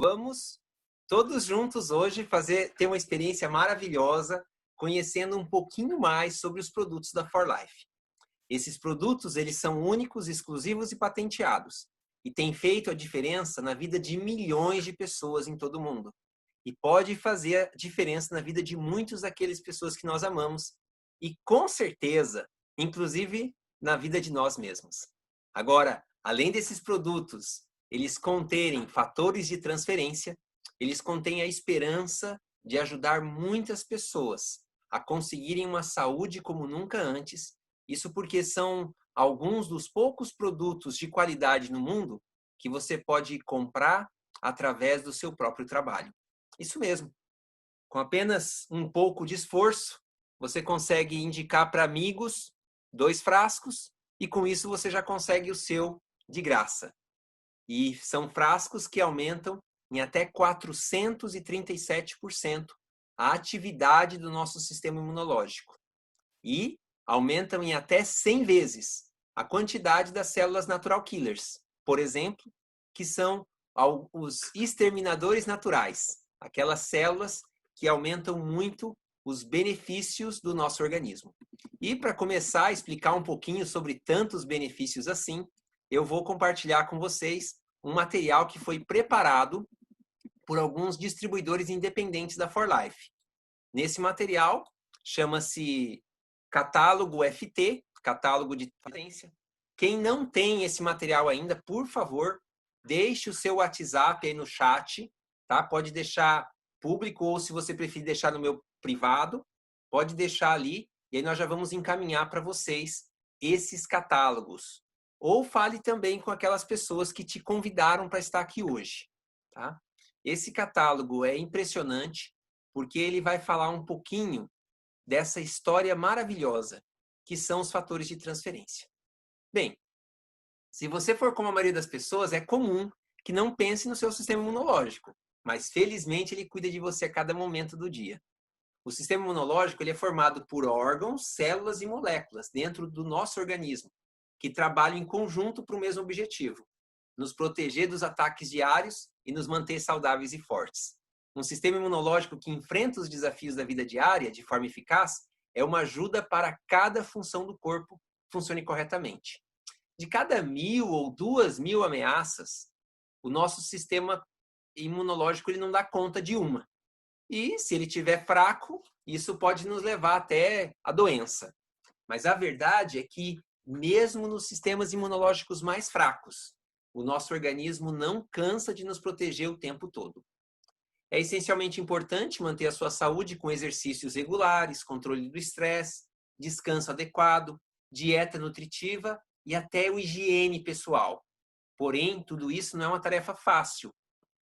Vamos todos juntos hoje ter uma experiência maravilhosa, conhecendo um pouquinho mais sobre os produtos da For Life. Esses produtos, eles são únicos, exclusivos e patenteados, e têm feito a diferença na vida de milhões de pessoas em todo o mundo. E pode fazer a diferença na vida de muitas daquelas pessoas que nós amamos, e com certeza, inclusive na vida de nós mesmos. Agora, além desses produtos, eles conterem fatores de transferência, eles contêm a esperança de ajudar muitas pessoas a conseguirem uma saúde como nunca antes. Isso porque são alguns dos poucos produtos de qualidade no mundo que você pode comprar através do seu próprio trabalho. Isso mesmo. Com apenas um pouco de esforço, você consegue indicar para amigos 2 frascos e com isso você já consegue o seu de graça. E são frascos que aumentam em até 437% a atividade do nosso sistema imunológico. E aumentam em até 100 vezes a quantidade das células natural killers, por exemplo, que são os exterminadores naturais, aquelas células que aumentam muito os benefícios do nosso organismo. E para começar a explicar um pouquinho sobre tantos benefícios assim, eu vou compartilhar com vocês um material que foi preparado por alguns distribuidores independentes da For Life. Nesse material, chama-se Catálogo FT, Catálogo de Transferência. Quem não tem esse material ainda, por favor, deixe o seu WhatsApp aí no chat, tá? Pode deixar público ou, se você preferir, deixar no meu privado, pode deixar ali e aí nós já vamos encaminhar para vocês esses catálogos. Ou fale também com aquelas pessoas que te convidaram para estar aqui hoje, tá? Esse catálogo é impressionante porque ele vai falar um pouquinho dessa história maravilhosa que são os fatores de transferência. Bem, se você for como a maioria das pessoas, é comum que não pense no seu sistema imunológico, mas felizmente ele cuida de você a cada momento do dia. O sistema imunológico ele é formado por órgãos, células e moléculas dentro do nosso organismo, que trabalham em conjunto para o mesmo objetivo: nos proteger dos ataques diários e nos manter saudáveis e fortes. Um sistema imunológico que enfrenta os desafios da vida diária de forma eficaz é uma ajuda para cada função do corpo funcione corretamente. De cada 1.000 ou 2.000 ameaças, o nosso sistema imunológico ele não dá conta de uma. E se ele estiver fraco, isso pode nos levar até a doença. Mas a verdade é que, mesmo nos sistemas imunológicos mais fracos, o nosso organismo não cansa de nos proteger o tempo todo. É essencialmente importante manter a sua saúde com exercícios regulares, controle do estresse, descanso adequado, dieta nutritiva e até o higiene pessoal. Porém, tudo isso não é uma tarefa fácil,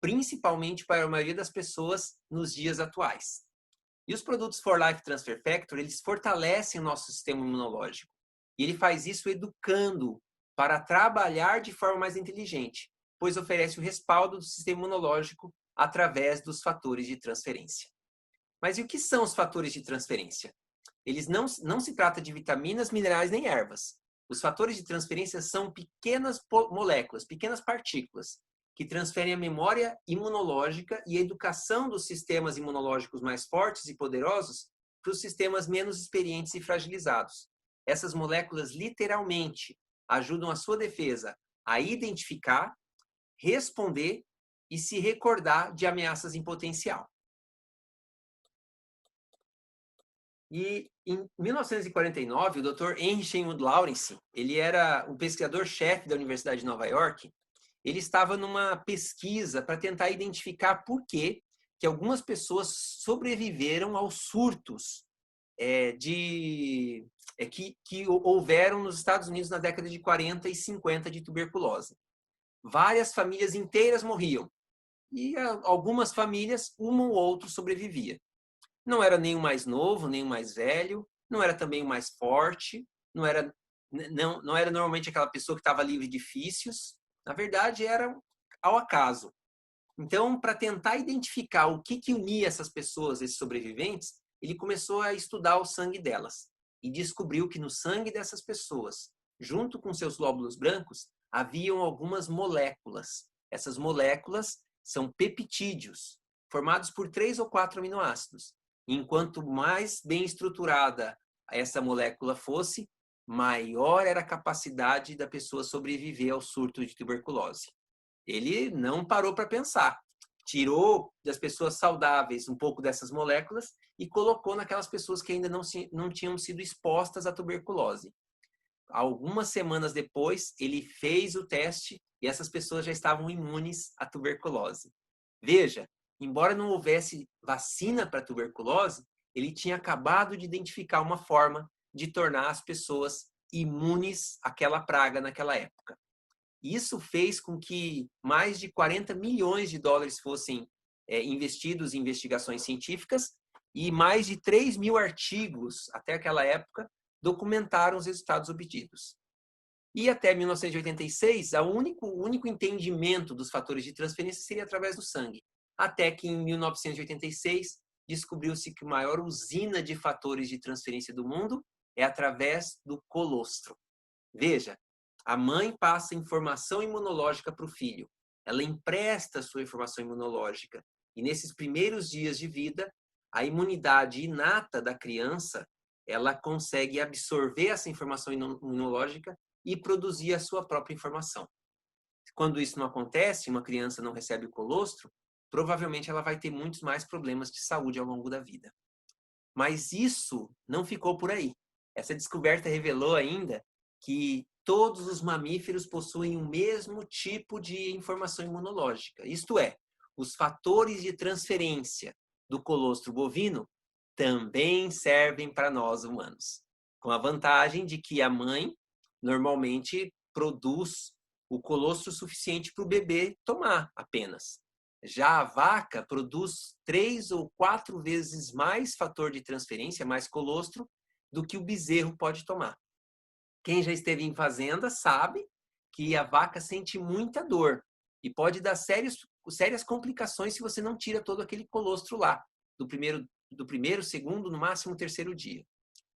principalmente para a maioria das pessoas nos dias atuais. E os produtos For Life Transfer Factor, eles fortalecem o nosso sistema imunológico. E ele faz isso educando para trabalhar de forma mais inteligente, pois oferece o respaldo do sistema imunológico através dos fatores de transferência. Mas e o que são os fatores de transferência? Eles não se trata de vitaminas, minerais nem ervas. Os fatores de transferência são pequenas moléculas, pequenas partículas, que transferem a memória imunológica e a educação dos sistemas imunológicos mais fortes e poderosos para os sistemas menos experientes e fragilizados. Essas moléculas literalmente ajudam a sua defesa a identificar, responder e se recordar de ameaças em potencial. E em 1949, o Dr. Henry Shenwood Lawrence, ele era um pesquisador-chefe da Universidade de Nova York. Ele estava numa pesquisa para tentar identificar por que algumas pessoas sobreviveram aos surtos que houveram nos Estados Unidos na década de 40 e 50 de tuberculose. Várias famílias inteiras morriam e algumas famílias, um ou outro sobrevivia. Não era nem o mais novo, nem o mais velho, não era também o mais forte, não era normalmente aquela pessoa que estava livre de vícios. Na verdade, era ao acaso. Então, para tentar identificar o que unia essas pessoas, esses sobreviventes, ele começou a estudar o sangue delas e descobriu que no sangue dessas pessoas, junto com seus glóbulos brancos, haviam algumas moléculas. Essas moléculas são peptídeos, formados por 3 ou 4 aminoácidos. Enquanto mais bem estruturada essa molécula fosse, maior era a capacidade da pessoa sobreviver ao surto de tuberculose. Ele não parou para pensar. Tirou das pessoas saudáveis um pouco dessas moléculas e colocou naquelas pessoas que ainda não tinham sido expostas à tuberculose. Algumas semanas depois, ele fez o teste e essas pessoas já estavam imunes à tuberculose. Veja, embora não houvesse vacina para a tuberculose, ele tinha acabado de identificar uma forma de tornar as pessoas imunes àquela praga naquela época. Isso fez com que mais de 40 milhões de dólares fossem investidos em investigações científicas e mais de 3 mil artigos, até aquela época, documentaram os resultados obtidos. E até 1986, o único entendimento dos fatores de transferência seria através do sangue. Até que em 1986, descobriu-se que a maior usina de fatores de transferência do mundo é através do colostro. Veja, a mãe passa informação imunológica para o filho. Ela empresta sua informação imunológica. E nesses primeiros dias de vida, a imunidade inata da criança, ela consegue absorver essa informação imunológica e produzir a sua própria informação. Quando isso não acontece, uma criança não recebe o colostro, provavelmente ela vai ter muitos mais problemas de saúde ao longo da vida. Mas isso não ficou por aí. Essa descoberta revelou ainda que todos os mamíferos possuem o mesmo tipo de informação imunológica. Isto é, os fatores de transferência do colostro bovino também servem para nós humanos. Com a vantagem de que a mãe normalmente produz o colostro suficiente para o bebê tomar apenas. Já a vaca produz 3 ou 4 vezes mais fator de transferência, mais colostro, do que o bezerro pode tomar. Quem já esteve em fazenda sabe que a vaca sente muita dor e pode dar sérias complicações se você não tira todo aquele colostro lá, do primeiro, segundo, no máximo terceiro dia.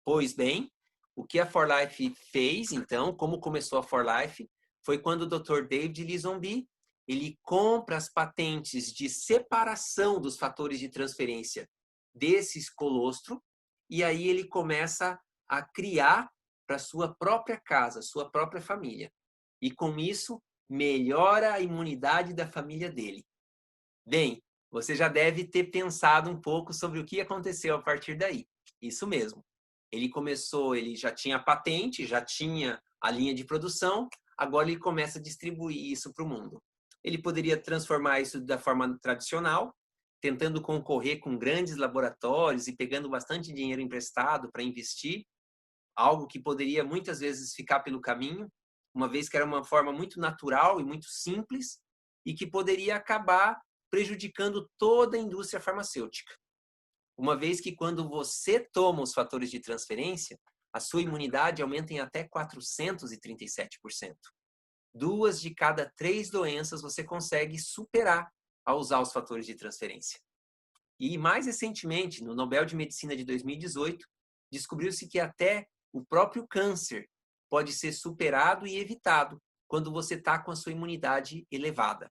Pois bem, o que a 4Life fez, então, como começou a 4Life, foi quando o Dr. David Lizombie, ele compra as patentes de separação dos fatores de transferência desses colostro e aí ele começa a criar para sua própria casa, sua própria família. E com isso, melhora a imunidade da família dele. Bem, você já deve ter pensado um pouco sobre o que aconteceu a partir daí. Isso mesmo. Ele já tinha a patente, já tinha a linha de produção, agora ele começa a distribuir isso para o mundo. Ele poderia transformar isso da forma tradicional, tentando concorrer com grandes laboratórios e pegando bastante dinheiro emprestado para investir, algo que poderia muitas vezes ficar pelo caminho, uma vez que era uma forma muito natural e muito simples e que poderia acabar prejudicando toda a indústria farmacêutica. Uma vez que quando você toma os fatores de transferência, a sua imunidade aumenta em até 437%. 2 de cada 3 doenças você consegue superar ao usar os fatores de transferência. E mais recentemente, no Nobel de Medicina de 2018, descobriu-se que até o próprio câncer pode ser superado e evitado quando você está com a sua imunidade elevada.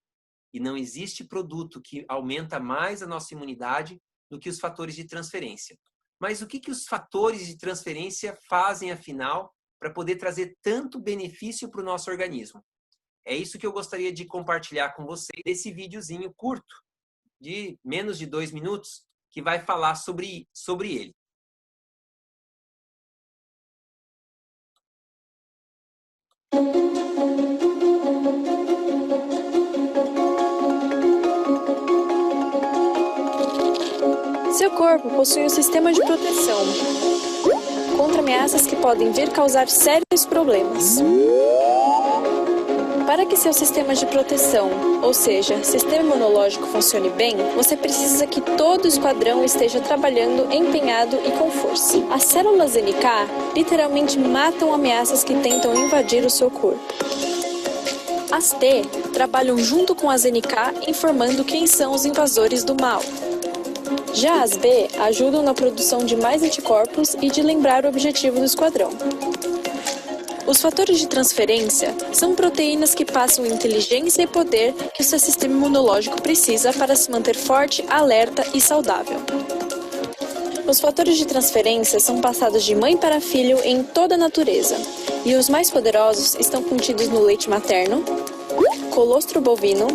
E não existe produto que aumenta mais a nossa imunidade do que os fatores de transferência. Mas o que os fatores de transferência fazem, afinal, para poder trazer tanto benefício para o nosso organismo? É isso que eu gostaria de compartilhar com você nesse videozinho curto, de menos de 2 minutos, que vai falar sobre ele. Seu corpo possui um sistema de proteção contra ameaças que podem vir causar sérios problemas. Para que seu sistema de proteção, ou seja, sistema imunológico, funcione bem, você precisa que todo o esquadrão esteja trabalhando empenhado e com força. As células NK literalmente matam ameaças que tentam invadir o seu corpo. As T trabalham junto com as NK informando quem são os invasores do mal. Já as B ajudam na produção de mais anticorpos e de lembrar o objetivo do esquadrão. Os fatores de transferência são proteínas que passam inteligência e poder que o seu sistema imunológico precisa para se manter forte, alerta e saudável. Os fatores de transferência são passados de mãe para filho em toda a natureza, e os mais poderosos estão contidos no leite materno, colostro bovino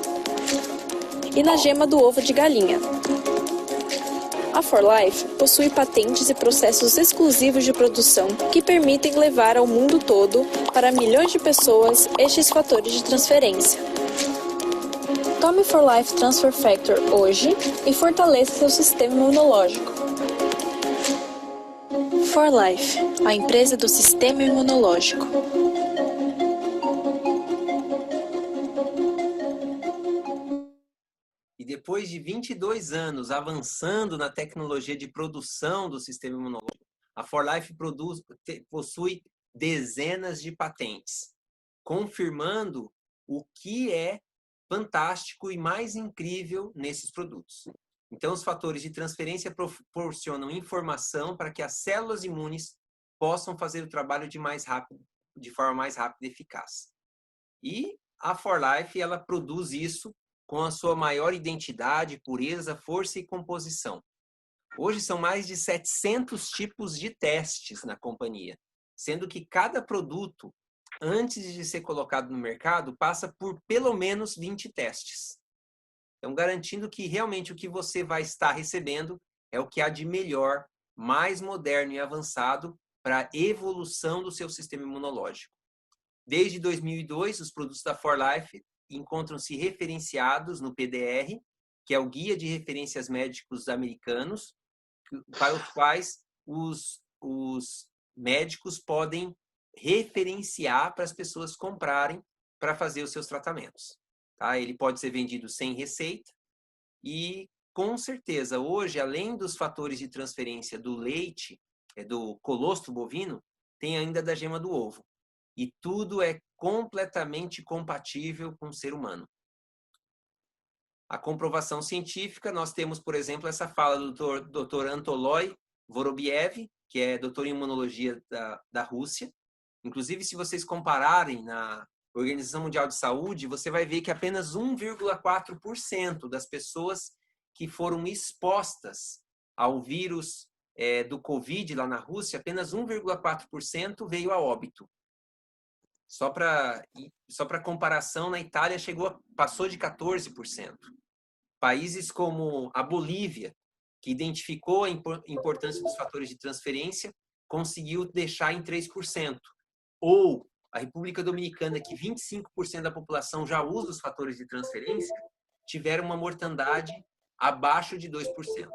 e na gema do ovo de galinha. A 4Life possui patentes e processos exclusivos de produção que permitem levar ao mundo todo, para milhões de pessoas, estes fatores de transferência. Tome 4Life Transfer Factor hoje e fortaleça seu sistema imunológico. 4Life, a empresa do sistema imunológico. E depois de 22 anos avançando na tecnologia de produção do sistema imunológico, a 4Life possui dezenas de patentes, confirmando o que é fantástico e mais incrível nesses produtos. Então, os fatores de transferência proporcionam informação para que as células imunes possam fazer o trabalho de forma mais rápida e eficaz. E a 4Life, ela produz isso com a sua maior identidade, pureza, força e composição. Hoje são mais de 700 tipos de testes na companhia, sendo que cada produto, antes de ser colocado no mercado, passa por pelo menos 20 testes. Então, garantindo que realmente o que você vai estar recebendo é o que há de melhor, mais moderno e avançado para a evolução do seu sistema imunológico. Desde 2002, os produtos da 4Life encontram-se referenciados no PDR, que é o Guia de Referências Médicos Americanos, para os quais os médicos podem referenciar para as pessoas comprarem para fazer os seus tratamentos. Tá? Ele pode ser vendido sem receita e, com certeza, hoje, além dos fatores de transferência do leite, do colostro bovino, tem ainda da gema do ovo. E tudo é completamente compatível com o ser humano. A comprovação científica, nós temos, por exemplo, essa fala do Dr. Anatoly Vorobiev, que é doutor em imunologia da Rússia. Inclusive, se vocês compararem na Organização Mundial de Saúde, você vai ver que apenas 1,4% das pessoas que foram expostas ao vírus do Covid lá na Rússia, apenas 1,4% veio a óbito. Só para comparação, na Itália passou de 14%. Países como a Bolívia, que identificou a importância dos fatores de transferência, conseguiu deixar em 3%. Ou a República Dominicana, que 25% da população já usa os fatores de transferência, tiveram uma mortandade abaixo de 2%.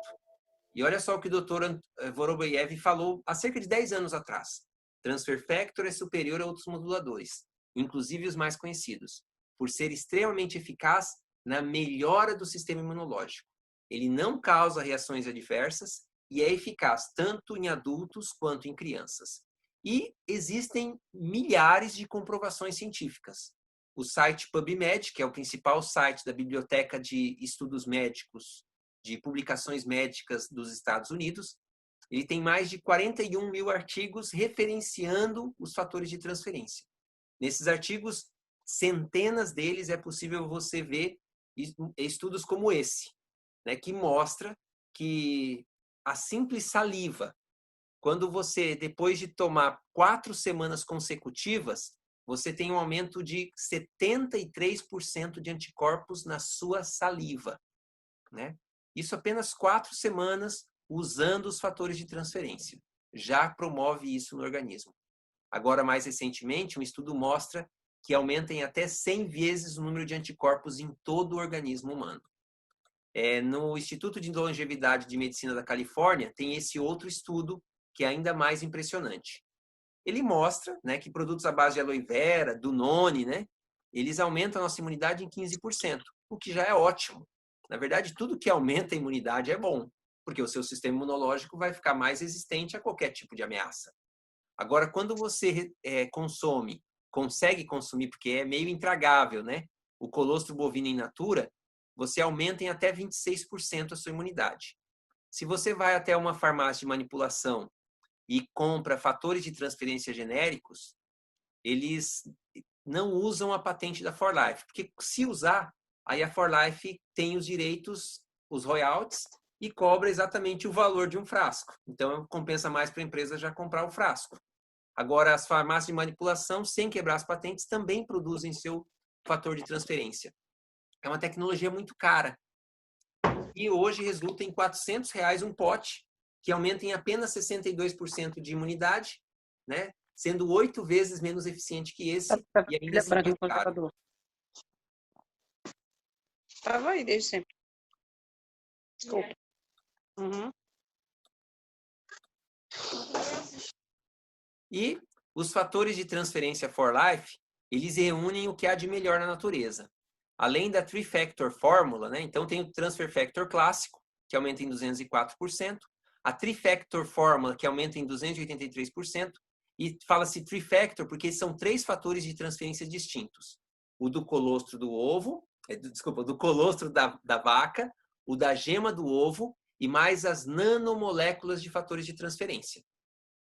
E olha só o que o Dr. Vorobiev falou há cerca de 10 anos atrás. Transfer factor é superior a outros moduladores, inclusive os mais conhecidos, por ser extremamente eficaz na melhora do sistema imunológico. Ele não causa reações adversas e é eficaz tanto em adultos quanto em crianças. E existem milhares de comprovações científicas. O site PubMed, que é o principal site da Biblioteca de Estudos Médicos, de publicações médicas dos Estados Unidos, ele tem mais de 41 mil artigos referenciando os fatores de transferência. Nesses artigos, centenas deles é possível você ver estudos como esse, né, que mostra que a simples saliva, quando você, depois de tomar 4 semanas consecutivas, você tem um aumento de 73% de anticorpos na sua saliva, né? Isso apenas 4 semanas usando os fatores de transferência. Já promove isso no organismo. Agora, mais recentemente, um estudo mostra que aumenta em até 100 vezes o número de anticorpos em todo o organismo humano. No Instituto de Longevidade de Medicina da Califórnia, tem esse outro estudo que é ainda mais impressionante. Ele mostra, né, que produtos à base de aloe vera, do noni, né, eles aumentam a nossa imunidade em 15%, o que já é ótimo. Na verdade, tudo que aumenta a imunidade é bom, porque o seu sistema imunológico vai ficar mais resistente a qualquer tipo de ameaça. Agora, quando você consegue consumir, porque é meio intragável, né, o colostro bovino in natura, você aumenta em até 26% a sua imunidade. Se você vai até uma farmácia de manipulação e compra fatores de transferência genéricos, eles não usam a patente da For Life, porque se usar, aí a For Life tem os direitos, os royalties, e cobra exatamente o valor de um frasco. Então, compensa mais para a empresa já comprar o frasco. Agora, as farmácias de manipulação, sem quebrar as patentes, também produzem seu fator de transferência. É uma tecnologia muito cara. E hoje resulta em R$ 400 um pote, que aumenta em apenas 62% de imunidade, né? Sendo 8 vezes menos eficiente que esse e ainda assim mais caro. Estava aí desde sempre. Desculpa. Uhum. E os fatores de transferência For Life, eles reúnem o que há de melhor na natureza. Além da Three-Factor Fórmula, né? Então tem o Transfer Factor clássico, que aumenta em 204%, a Three-Factor Fórmula, que aumenta em 283%, e fala-se Three-Factor porque são 3 fatores de transferência distintos. O do colostro do ovo, do colostro da vaca, o da gema do ovo e mais as nanomoléculas de fatores de transferência,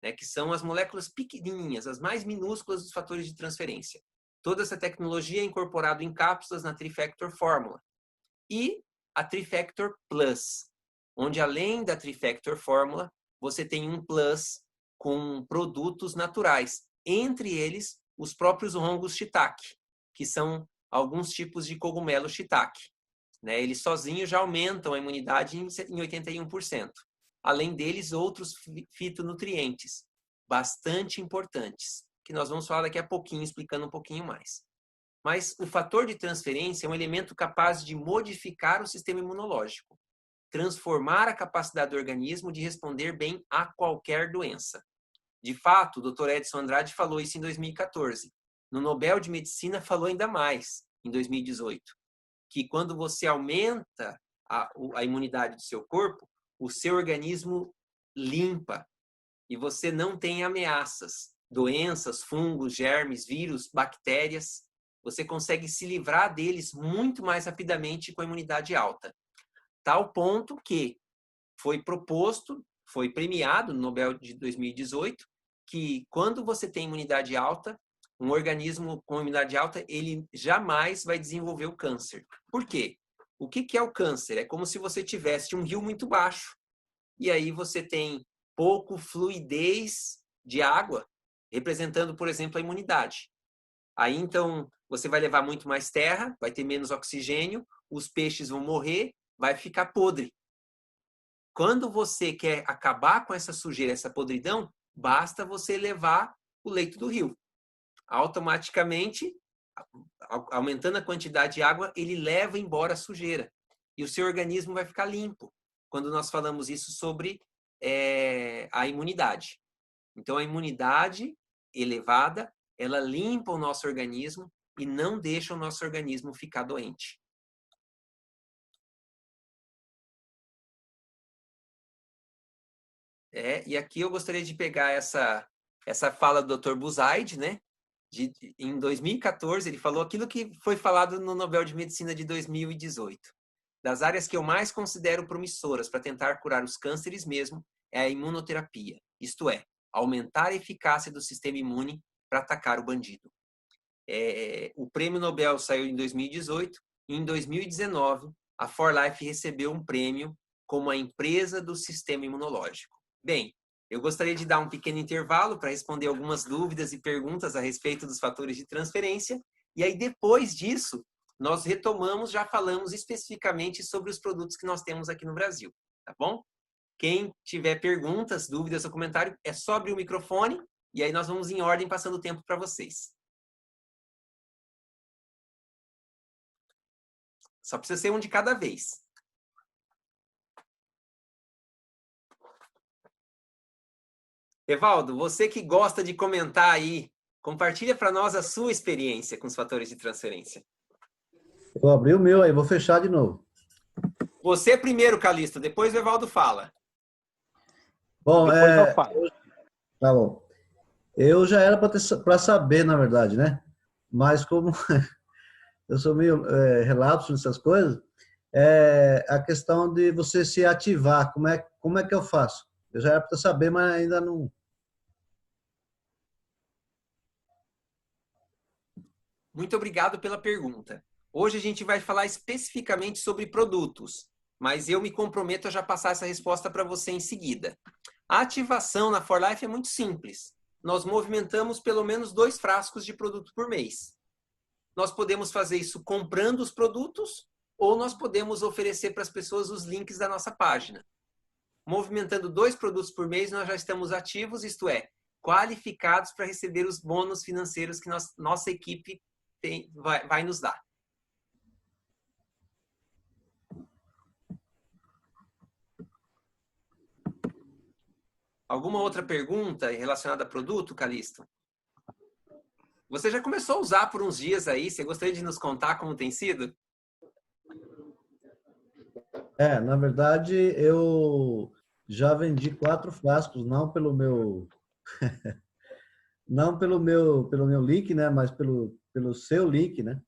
né, que são as moléculas pequenininhas, as mais minúsculas dos fatores de transferência. Toda essa tecnologia é incorporada em cápsulas na Three-Factor Fórmula. E a Three-Factor Plus, onde além da Three-Factor Fórmula, você tem um Plus com produtos naturais, entre eles os próprios hongos shiitake, que são alguns tipos de cogumelo shiitake. Né? Eles sozinhos já aumentam a imunidade em 81%. Além deles, outros fitonutrientes bastante importantes, que nós vamos falar daqui a pouquinho, explicando um pouquinho mais. Mas o fator de transferência é um elemento capaz de modificar o sistema imunológico, transformar a capacidade do organismo de responder bem a qualquer doença. De fato, o Dr. Edson Andrade falou isso em 2014. No Nobel de Medicina falou ainda mais, em 2018, que quando você aumenta a imunidade do seu corpo, o seu organismo limpa e você não tem ameaças, doenças, fungos, germes, vírus, bactérias. Você consegue se livrar deles muito mais rapidamente com a imunidade alta. Tal ponto que foi proposto, foi premiado no Nobel de 2018, que quando você tem imunidade alta, um organismo com imunidade alta, ele jamais vai desenvolver o câncer. Por quê? O que é o câncer? É como se você tivesse um rio muito baixo. E aí você tem pouco fluidez de água, representando, por exemplo, a imunidade. Aí, então, você vai levar muito mais terra, vai ter menos oxigênio, os peixes vão morrer, vai ficar podre. Quando você quer acabar com essa sujeira, essa podridão, basta você elevar o leito do rio. Automaticamente, aumentando a quantidade de água, ele leva embora a sujeira. E o seu organismo vai ficar limpo. Quando nós falamos isso sobre a imunidade. Então, a imunidade elevada, ela limpa o nosso organismo e não deixa o nosso organismo ficar doente. E aqui eu gostaria de pegar essa fala do Dr. Buzaid, né? Em 2014, ele falou aquilo que foi falado no Nobel de Medicina de 2018. Das áreas que eu mais considero promissoras para tentar curar os cânceres mesmo é a imunoterapia, isto é, aumentar a eficácia do sistema imune para atacar o bandido. O prêmio Nobel saiu em 2018 e em 2019 a For Life recebeu um prêmio como a empresa do sistema imunológico. Bem, eu gostaria de dar um pequeno intervalo para responder algumas dúvidas e perguntas a respeito dos fatores de transferência e aí depois disso nós retomamos, já falamos especificamente sobre os produtos que nós temos aqui no Brasil, tá bom? Quem tiver perguntas, dúvidas ou comentário, é só abrir o microfone e aí nós vamos em ordem passando o tempo para vocês. Só precisa ser um de cada vez. Evaldo, você que gosta de comentar aí, compartilha para nós a sua experiência com os fatores de transferência. Eu abri o meu aí, vou fechar de novo. Você primeiro, Calixto, depois o Evaldo fala. Bom, tá bom. Eu já era para saber, na verdade, né? Mas como eu sou meio relapso nessas coisas, a questão de você se ativar, como é que eu faço? Eu já era para saber, mas ainda não. muito obrigado pela pergunta. Hoje a gente vai falar especificamente sobre produtos, mas eu me comprometo a já passar essa resposta para você em seguida. A ativação na For Life é muito simples. Nós movimentamos pelo menos 2 frascos de produto por mês. Nós podemos fazer isso comprando os produtos ou nós podemos oferecer para as pessoas os links da nossa página. Movimentando 2 produtos por mês, nós já estamos ativos, isto é, qualificados para receber os bônus financeiros que nossa equipe vai nos dar. Alguma outra pergunta relacionada a produto, Calixto? Você já começou a usar por uns dias aí, você gostaria de nos contar como tem sido? Na verdade, eu já vendi 4 frascos, não pelo meu pelo meu link, né, mas pelo seu link, né?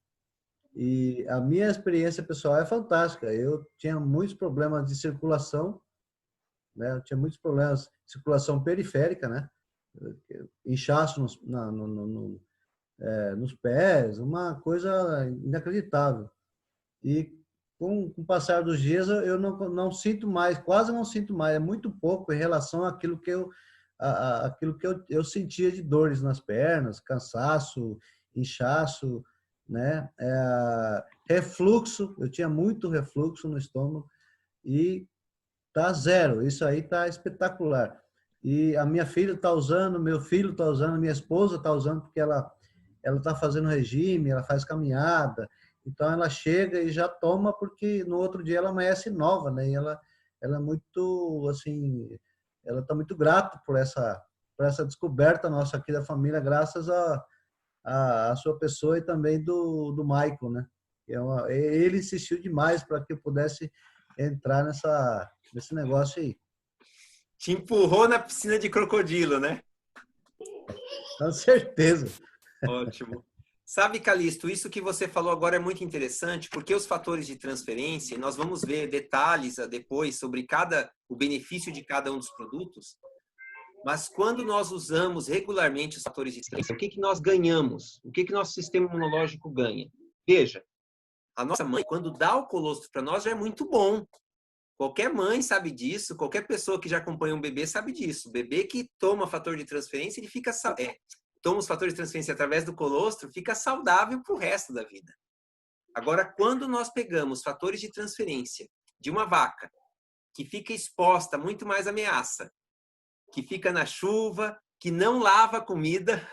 E a minha experiência pessoal é fantástica. Eu tinha muitos problemas de circulação, né? Eu tinha muitos problemas de circulação periférica, né? Inchaço nos pés, uma coisa inacreditável. E com o passar dos dias, eu não sinto mais, quase não sinto mais, é muito pouco em relação àquilo que eu sentia de dores nas pernas, cansaço, inchaço, né? Refluxo, eu tinha muito refluxo no estômago e tá zero, isso aí tá espetacular. E a minha filha está usando, meu filho está usando, minha esposa está usando, porque ela está fazendo regime, ela faz caminhada, então ela chega e já toma, porque no outro dia ela amanhece nova, né? E ela é muito, assim, ela está muito grata por essa descoberta nossa aqui da família, graças a sua pessoa e também do Michael, né? Ele insistiu demais para que eu pudesse entrar nesse negócio aí. Te empurrou na piscina de crocodilo, né? Com certeza. Ótimo. Sabe, Calixto, isso que você falou agora é muito interessante, porque os fatores de transferência, nós vamos ver detalhes depois sobre o benefício de cada um dos produtos, mas quando nós usamos regularmente os fatores de transferência, o que nós ganhamos? O que nosso sistema imunológico ganha? Veja, a nossa mãe, quando dá o colostro para nós, já é muito bom. Qualquer mãe sabe disso, qualquer pessoa que já acompanha um bebê sabe disso. O bebê que toma fator de transferência, ele fica toma os fatores de transferência através do colostro, fica saudável para o resto da vida. Agora, quando nós pegamos fatores de transferência de uma vaca que fica exposta a muito mais ameaça, que fica na chuva, que não lava a comida,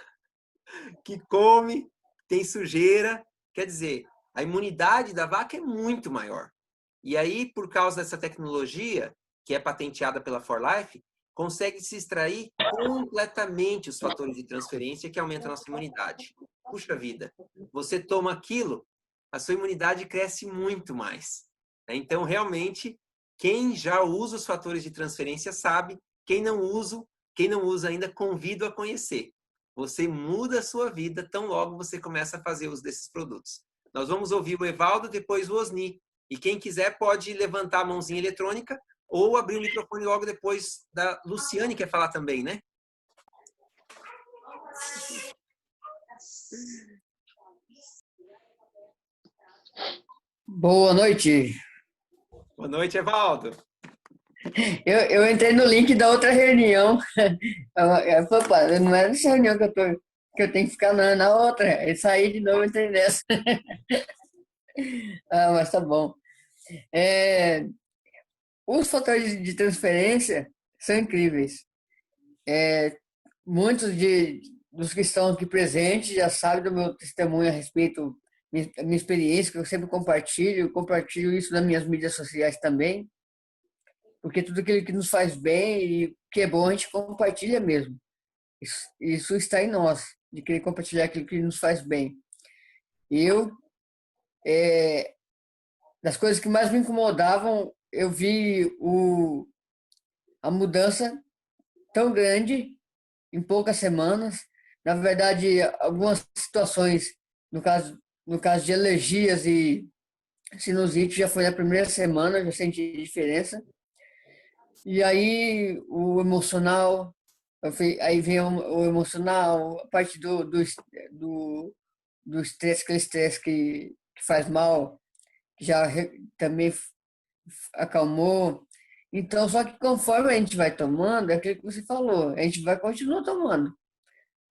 que come, tem sujeira, quer dizer, a imunidade da vaca é muito maior. E aí, por causa dessa tecnologia, que é patenteada pela For Life, consegue se extrair completamente os fatores de transferência que aumentam a nossa imunidade. Puxa vida, você toma aquilo, a sua imunidade cresce muito mais. Então, realmente, quem já usa os fatores de transferência sabe, quem não usa ainda, convido a conhecer. Você muda a sua vida tão logo você começa a fazer uso desses produtos. Nós vamos ouvir o Evaldo, depois o Osni. E quem quiser pode levantar a mãozinha eletrônica ou abrir o microfone logo depois da Luciane, que quer falar também, né? Boa noite. Boa noite, Evaldo. Eu entrei no link da outra reunião. Opa, não é nessa reunião que eu tenho que ficar, não, é na outra. Eu saí de novo e entrei nessa. Mas tá bom. Os fatores de transferência são incríveis. Muitos dos que estão aqui presentes já sabem do meu testemunho a respeito, minha experiência, que eu sempre compartilho isso nas minhas mídias sociais também, porque tudo aquilo que nos faz bem e que é bom a gente compartilha mesmo. Isso está em nós, de querer compartilhar aquilo que nos faz bem. Das coisas que mais me incomodavam, eu vi a mudança tão grande em poucas semanas. Na verdade, algumas situações, no caso de alergias e sinusite, já foi na primeira semana, já senti diferença. E aí o emocional, aí vem o emocional, a parte do do estresse, aquele estresse que faz mal, já também acalmou. Então, só que conforme a gente vai tomando, é aquilo que você falou, a gente vai continuar tomando.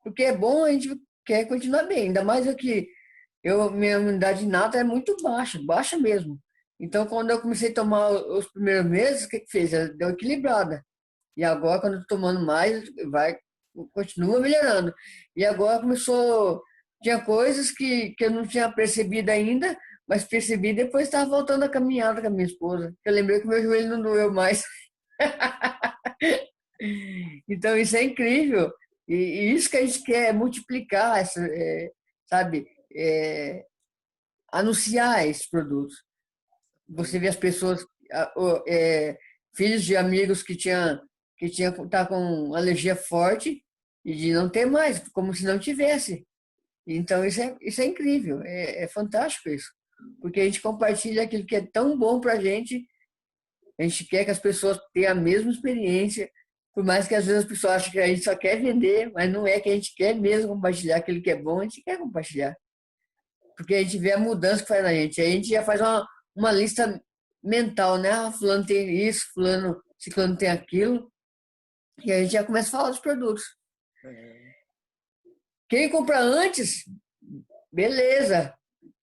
Porque é bom, a gente quer continuar bem. Ainda mais que minha imunidade inata é muito baixa, baixa mesmo. Então, quando eu comecei a tomar os primeiros meses, o que fez? Deu equilibrada. E agora, quando eu estou tomando mais, continua melhorando. E agora tinha coisas que eu não tinha percebido ainda, mas percebi depois estava voltando a caminhada com a minha esposa. Eu lembrei que meu joelho não doeu mais. Então, isso é incrível. E isso que a gente quer multiplicar, sabe? Anunciar esses produtos. Você vê as pessoas, filhos de amigos que tá com alergia forte e de não ter mais, como se não tivesse. Então, isso é incrível, é fantástico isso. Porque a gente compartilha aquilo que é tão bom para a gente quer que as pessoas tenham a mesma experiência, por mais que às vezes as pessoas acham que a gente só quer vender, mas não é que a gente quer mesmo compartilhar aquilo que é bom, a gente quer compartilhar. Porque a gente vê a mudança que faz na gente. Aí a gente já faz uma lista mental, né? Ah, fulano tem isso, ciclano tem aquilo. E aí a gente já começa a falar dos produtos. Quem compra antes, beleza,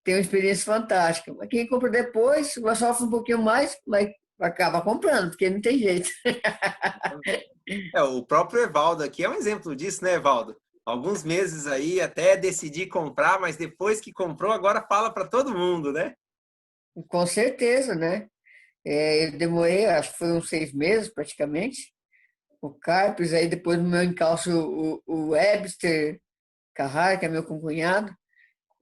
tem uma experiência fantástica. Mas quem compra depois, vai sofrer um pouquinho mais, mas acaba comprando, porque não tem jeito. O próprio Evaldo aqui é um exemplo disso, né, Evaldo? Alguns meses aí até decidi comprar, mas depois que comprou, agora fala para todo mundo, né? Com certeza, né? Eu demorei, acho que foi uns 6 meses praticamente. O Carpes, aí depois no meu encalço o Webster Carrara, que é meu cunhado.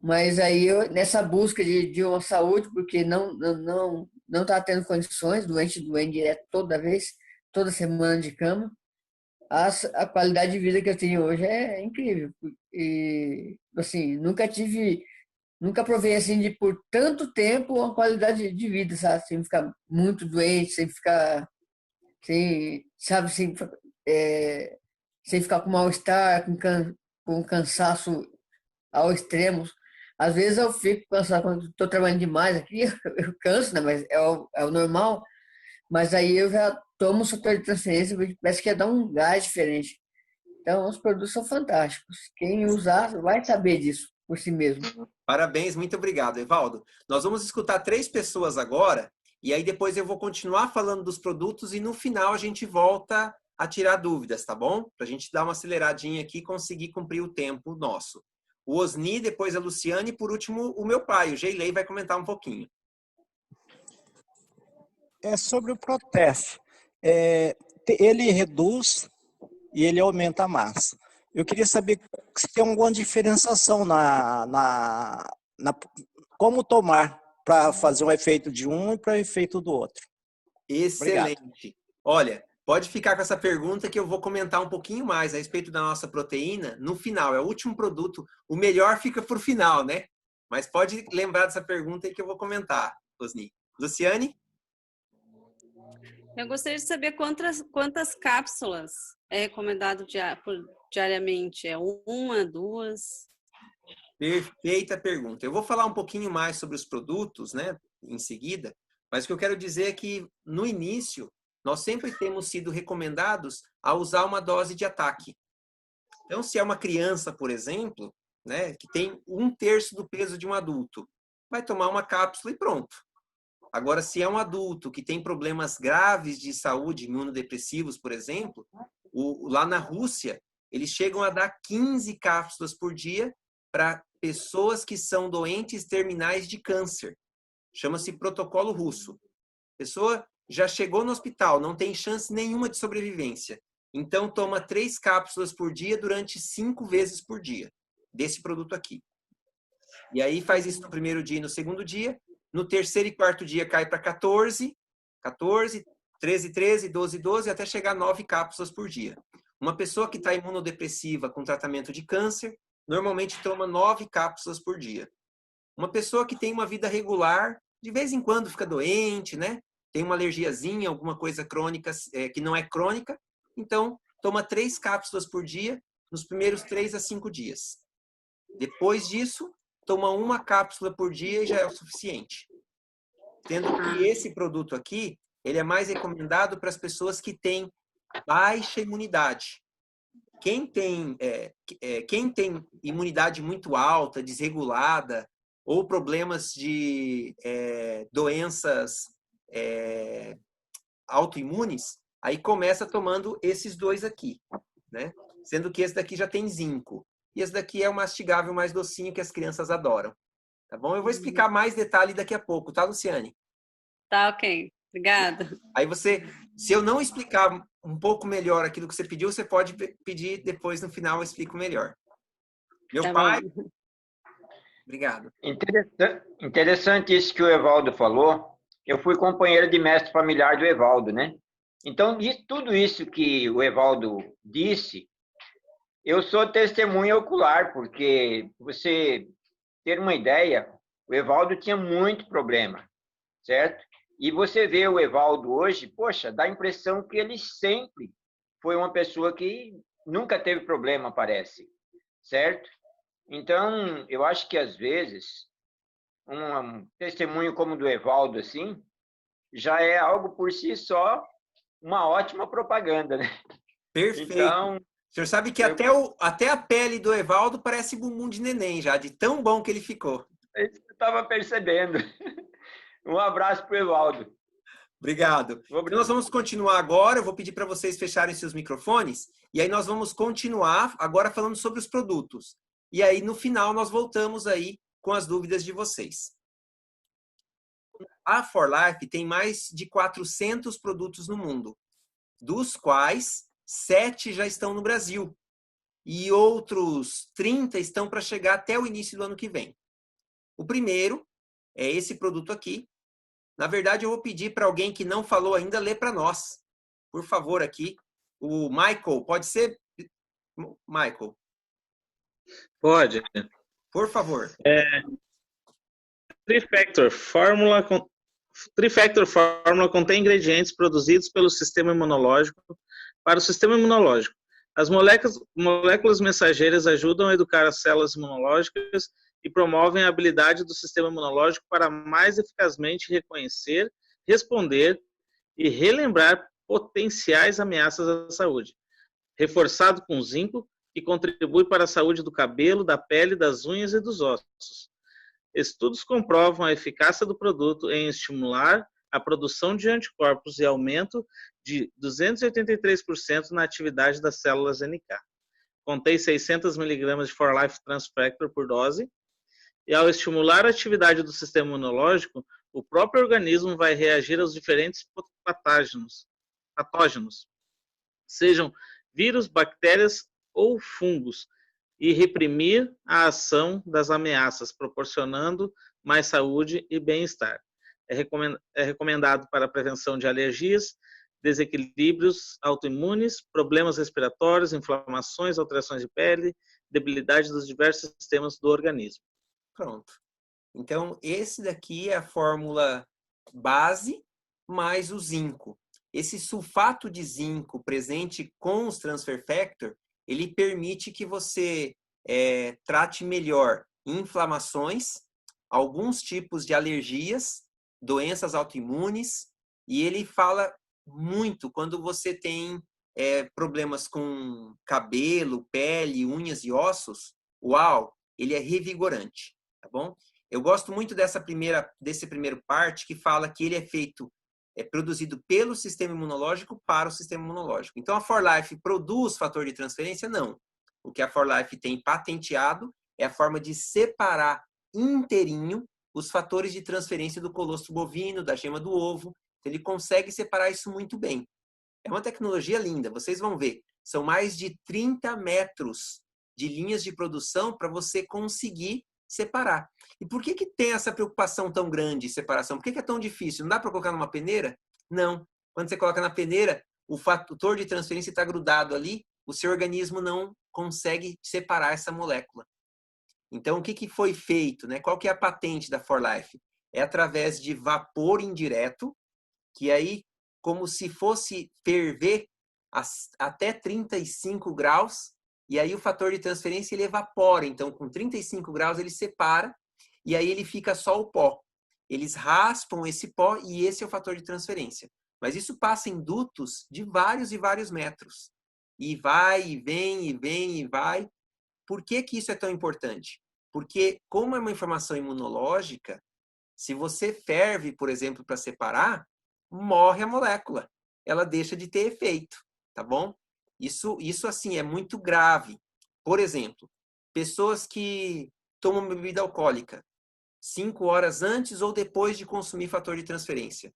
Mas aí eu, nessa busca de uma saúde, porque não estava tendo condições, doente direto toda semana de cama, a qualidade de vida que eu tenho hoje é incrível. E, assim, nunca provei assim por tanto tempo uma qualidade de vida, sabe? Sem ficar muito doente, sem ficar, sem ficar com mal-estar, com cansaço ao extremo. Às vezes eu fico cansado quando estou trabalhando demais aqui, eu canso, né? Mas é o normal. Mas aí eu já tomo o fator de transferência, porque parece que ia dar um gás diferente. Então, os produtos são fantásticos. Quem usar vai saber disso por si mesmo. Parabéns, muito obrigado, Evaldo. Nós vamos escutar 3 pessoas agora, e aí depois eu vou continuar falando dos produtos e no final a gente volta a tirar dúvidas, tá bom? Para a gente dar uma aceleradinha aqui e conseguir cumprir o tempo nosso. O Osni, depois a Luciane e por último o meu pai, o Geilei, vai comentar um pouquinho. É sobre o Protef. Ele reduz e ele aumenta a massa. Eu queria saber se tem alguma diferenciação como tomar para fazer um efeito de um e para o efeito do outro. Excelente. Obrigado. Olha, pode ficar com essa pergunta que eu vou comentar um pouquinho mais a respeito da nossa proteína no final. É o último produto. O melhor fica por final, né? Mas pode lembrar dessa pergunta aí que eu vou comentar, Osni. Luciane? Eu gostaria de saber quantas cápsulas é recomendado diariamente. É 1, 2? Perfeita pergunta. Eu vou falar um pouquinho mais sobre os produtos, né, em seguida, mas o que eu quero dizer é que, no início, nós sempre temos sido recomendados a usar uma dose de ataque. Então, se é uma criança, por exemplo, né, que tem 1/3 do peso de um adulto, vai tomar uma cápsula e pronto. Agora, se é um adulto que tem problemas graves de saúde, imunodepressivos, por exemplo, lá na Rússia, eles chegam a dar 15 cápsulas por dia para pessoas que são doentes terminais de câncer. Chama-se protocolo russo. A pessoa já chegou no hospital, não tem chance nenhuma de sobrevivência. Então, toma 3 cápsulas por dia durante 5 vezes por dia, desse produto aqui. E aí faz isso no primeiro dia e no segundo dia. No terceiro e quarto dia cai para 14, 13, 12, até chegar a 9 cápsulas por dia. Uma pessoa que está imunodepressiva com tratamento de câncer, normalmente toma 9 cápsulas por dia. Uma pessoa que tem uma vida regular, de vez em quando fica doente, né? Tem uma alergiazinha, alguma coisa crônica, que não é crônica, então toma 3 cápsulas por dia nos primeiros 3 a 5 dias. Depois disso, toma uma cápsula por dia e já é o suficiente. Sendo que esse produto aqui, ele é mais recomendado para as pessoas que têm baixa imunidade. Quem tem imunidade muito alta, desregulada, ou problemas de doenças autoimunes, aí começa tomando esses dois aqui, né? Sendo que esse daqui já tem zinco. E esse daqui é o mastigável mais docinho que as crianças adoram. Tá bom? Eu vou explicar mais detalhe daqui a pouco, tá, Luciane? Tá, ok. Obrigada. Aí você, se eu não explicar um pouco melhor aquilo que você pediu, você pode pedir depois no final eu explico melhor. Meu Tá pai... bom. Obrigado. Interessante isso que o Evaldo falou. Eu fui companheiro de mestre familiar do Evaldo, né? Então, de tudo isso que o Evaldo disse, eu sou testemunha ocular, porque você ter uma ideia, o Evaldo tinha muito problema, certo? E você vê o Evaldo hoje, poxa, dá a impressão que ele sempre foi uma pessoa que nunca teve problema, parece, certo? Então, eu acho que às vezes, um testemunho como o do Evaldo, assim, já é algo por si só uma ótima propaganda, né? Perfeito. Então, o senhor sabe que até a pele do Evaldo parece bumbum de neném já, de tão bom que ele ficou. Eu estava percebendo. Um abraço para o Evaldo. Obrigado. Então, nós vamos continuar agora. Eu vou pedir para vocês fecharem seus microfones. E aí nós vamos continuar agora falando sobre os produtos. E aí, no final, nós voltamos aí com as dúvidas de vocês. A 4Life tem mais de 400 produtos no mundo, dos quais 7 já estão no Brasil. E outros 30 estão para chegar até o início do ano que vem. O primeiro é esse produto aqui. Na verdade, eu vou pedir para alguém que não falou ainda ler para nós. Por favor, aqui. O Michael, pode ser? Michael. Pode. Por favor. Trifactor Fórmula contém ingredientes produzidos pelo sistema imunológico para o sistema imunológico. As moléculas mensageiras ajudam a educar as células imunológicas e promovem a habilidade do sistema imunológico para mais eficazmente reconhecer, responder e relembrar potenciais ameaças à saúde. Reforçado com zinco, que contribui para a saúde do cabelo, da pele, das unhas e dos ossos. Estudos comprovam a eficácia do produto em estimular a produção de anticorpos e aumento de 283% na atividade das células NK. Contém 600 mg de 4Life Transfactor por dose, e ao estimular a atividade do sistema imunológico, o próprio organismo vai reagir aos diferentes patógenos, sejam vírus, bactérias ou fungos, e reprimir a ação das ameaças, proporcionando mais saúde e bem-estar. É recomendado para a prevenção de alergias, desequilíbrios autoimunes, problemas respiratórios, inflamações, alterações de pele, debilidade dos diversos sistemas do organismo. Pronto. Então, esse daqui é a fórmula base mais o zinco. Esse sulfato de zinco presente com os transfer factor, ele permite que você trate melhor inflamações, alguns tipos de alergias, doenças autoimunes, e ele fala muito quando você tem problemas com cabelo, pele, unhas e ossos. Uau, ele é revigorante, tá bom? Eu gosto muito desse primeiro parte que fala que ele é feito, produzido pelo sistema imunológico para o sistema imunológico. Então, a 4Life produz fator de transferência? Não. O que a 4Life tem patenteado é a forma de separar inteirinho os fatores de transferência do colostro bovino, da gema do ovo. Ele consegue separar isso muito bem. É uma tecnologia linda, vocês vão ver. São mais de 30 metros de linhas de produção para você conseguir separar. E por que tem essa preocupação tão grande de separação? Por que é tão difícil? Não dá para colocar numa peneira? Não. Quando você coloca na peneira, o fator de transferência está grudado ali, o seu organismo não consegue separar essa molécula. Então, o que foi feito, né? Qual que é a patente da 4Life? É através de vapor indireto, que aí, como se fosse ferver até 35 graus, e aí o fator de transferência ele evapora. Então, com 35 graus, ele separa e aí ele fica só o pó. Eles raspam esse pó e esse é o fator de transferência. Mas isso passa em dutos de vários e vários metros. E vai, e vem, e vem, e vai. Por que que isso é tão importante? Porque, como é uma informação imunológica, se você ferve, por exemplo, para separar, morre a molécula. Ela deixa de ter efeito, tá bom? Isso assim, é muito grave. Por exemplo, pessoas que tomam bebida alcoólica 5 horas antes ou depois de consumir fator de transferência.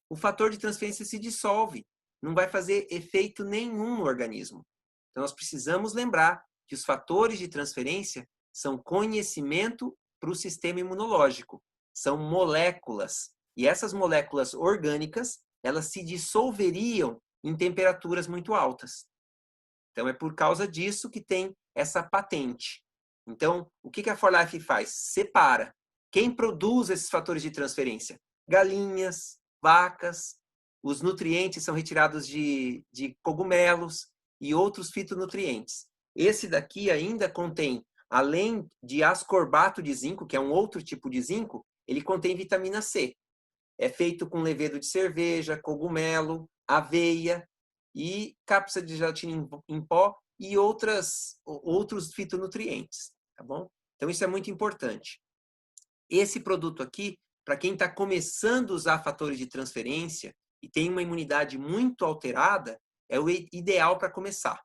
O fator de transferência se dissolve, não vai fazer efeito nenhum no organismo. Então, nós precisamos lembrar que os fatores de transferência são conhecimento para o sistema imunológico. São moléculas. E essas moléculas orgânicas, elas se dissolveriam em temperaturas muito altas. Então, é por causa disso que tem essa patente. Então, o que a 4Life faz? Separa. Quem produz esses fatores de transferência? Galinhas, vacas. Os nutrientes são retirados de cogumelos e outros fitonutrientes. Esse daqui ainda contém, além de ascorbato de zinco, que é um outro tipo de zinco, ele contém vitamina C. É feito com levedo de cerveja, cogumelo, aveia e cápsula de gelatina em pó e outros fitonutrientes, tá bom? Então, isso é muito importante. Esse produto aqui, para quem está começando a usar fatores de transferência e tem uma imunidade muito alterada, é o ideal para começar.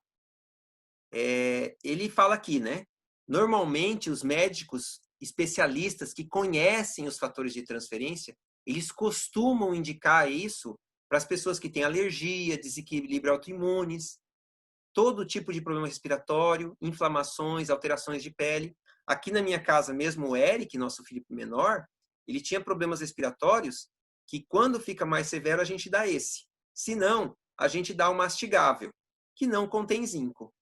Ele fala aqui, né? Normalmente, os médicos especialistas que conhecem os fatores de transferência, eles costumam indicar isso para as pessoas que têm alergia, desequilíbrio autoimunes, todo tipo de problema respiratório, inflamações, alterações de pele. Aqui na minha casa mesmo, o Eric, nosso filho menor, ele tinha problemas respiratórios que quando fica mais severo a gente dá esse. Se não, a gente dá o mastigável, que não contém zinco.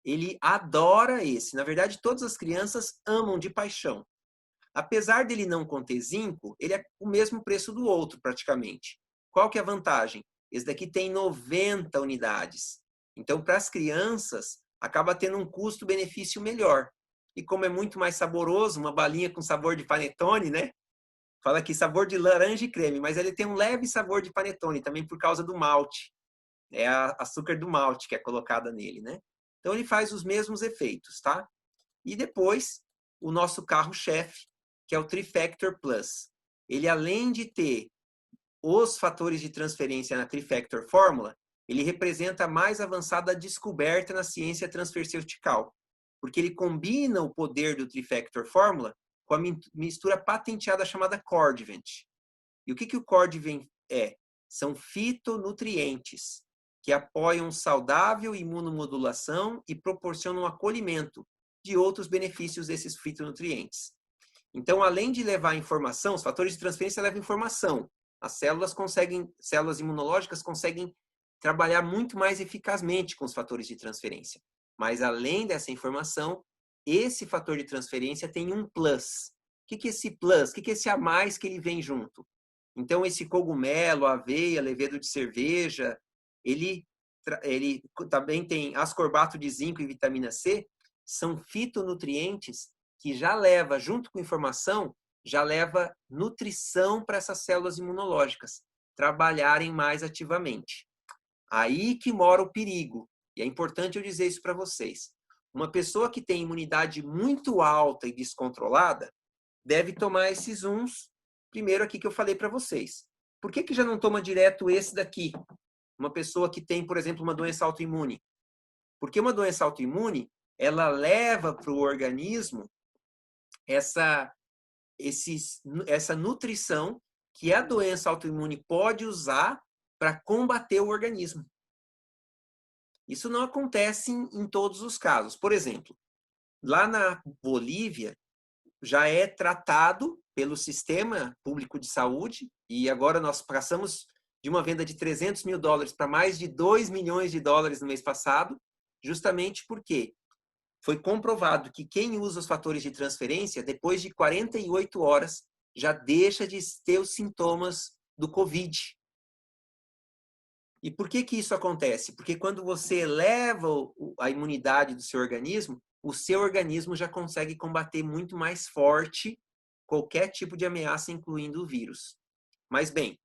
Ele adora esse. Na verdade, todas as crianças amam de paixão. Apesar dele não conter zinco, ele é o mesmo preço do outro praticamente. Qual que é a vantagem? Esse daqui tem 90 unidades. Então, para as crianças, acaba tendo um custo-benefício melhor. E como é muito mais saboroso, uma balinha com sabor de panetone, né? Fala aqui sabor de laranja e creme, mas ele tem um leve sabor de panetone, também por causa do malte. É a açúcar do malte que é colocada nele, né? Então, ele faz os mesmos efeitos, tá? E depois, o nosso carro-chefe, que é o Trifactor Plus. Ele, além de ter os fatores de transferência na Trifactor Fórmula, ele representa a mais avançada descoberta na ciência transfarmaceutical, porque ele combina o poder do Trifactor Fórmula com a mistura patenteada chamada Cordivent. E o que o Cordivent é? São fitonutrientes que apoiam saudável imunomodulação e proporcionam acolhimento de outros benefícios desses fitonutrientes. Então, além de levar informação, os fatores de transferência levam informação. As células imunológicas conseguem trabalhar muito mais eficazmente com os fatores de transferência. Mas, além dessa informação, esse fator de transferência tem um plus. O que é esse plus? O que é esse a mais que ele vem junto? Então, esse cogumelo, aveia, levedo de cerveja, ele também tem ascorbato de zinco e vitamina C, são fitonutrientes que já leva, junto com informação, já leva nutrição para essas células imunológicas trabalharem mais ativamente. Aí que mora o perigo. E é importante eu dizer isso para vocês. Uma pessoa que tem imunidade muito alta e descontrolada deve tomar esses uns, primeiro aqui que eu falei para vocês. Por que já não toma direto esse daqui? Uma pessoa que tem, por exemplo, uma doença autoimune. Porque uma doença autoimune, ela leva para o organismo essa nutrição que a doença autoimune pode usar para combater o organismo. Isso não acontece em todos os casos. Por exemplo, lá na Bolívia, já é tratado pelo Sistema Público de Saúde, e agora nós passamos de uma venda de $300 mil para mais de $2 milhões no mês passado, justamente porque foi comprovado que quem usa os fatores de transferência, depois de 48 horas, já deixa de ter os sintomas do Covid. E por que isso acontece? Porque quando você eleva a imunidade do seu organismo, o seu organismo já consegue combater muito mais forte qualquer tipo de ameaça, incluindo o vírus. Mas, bem,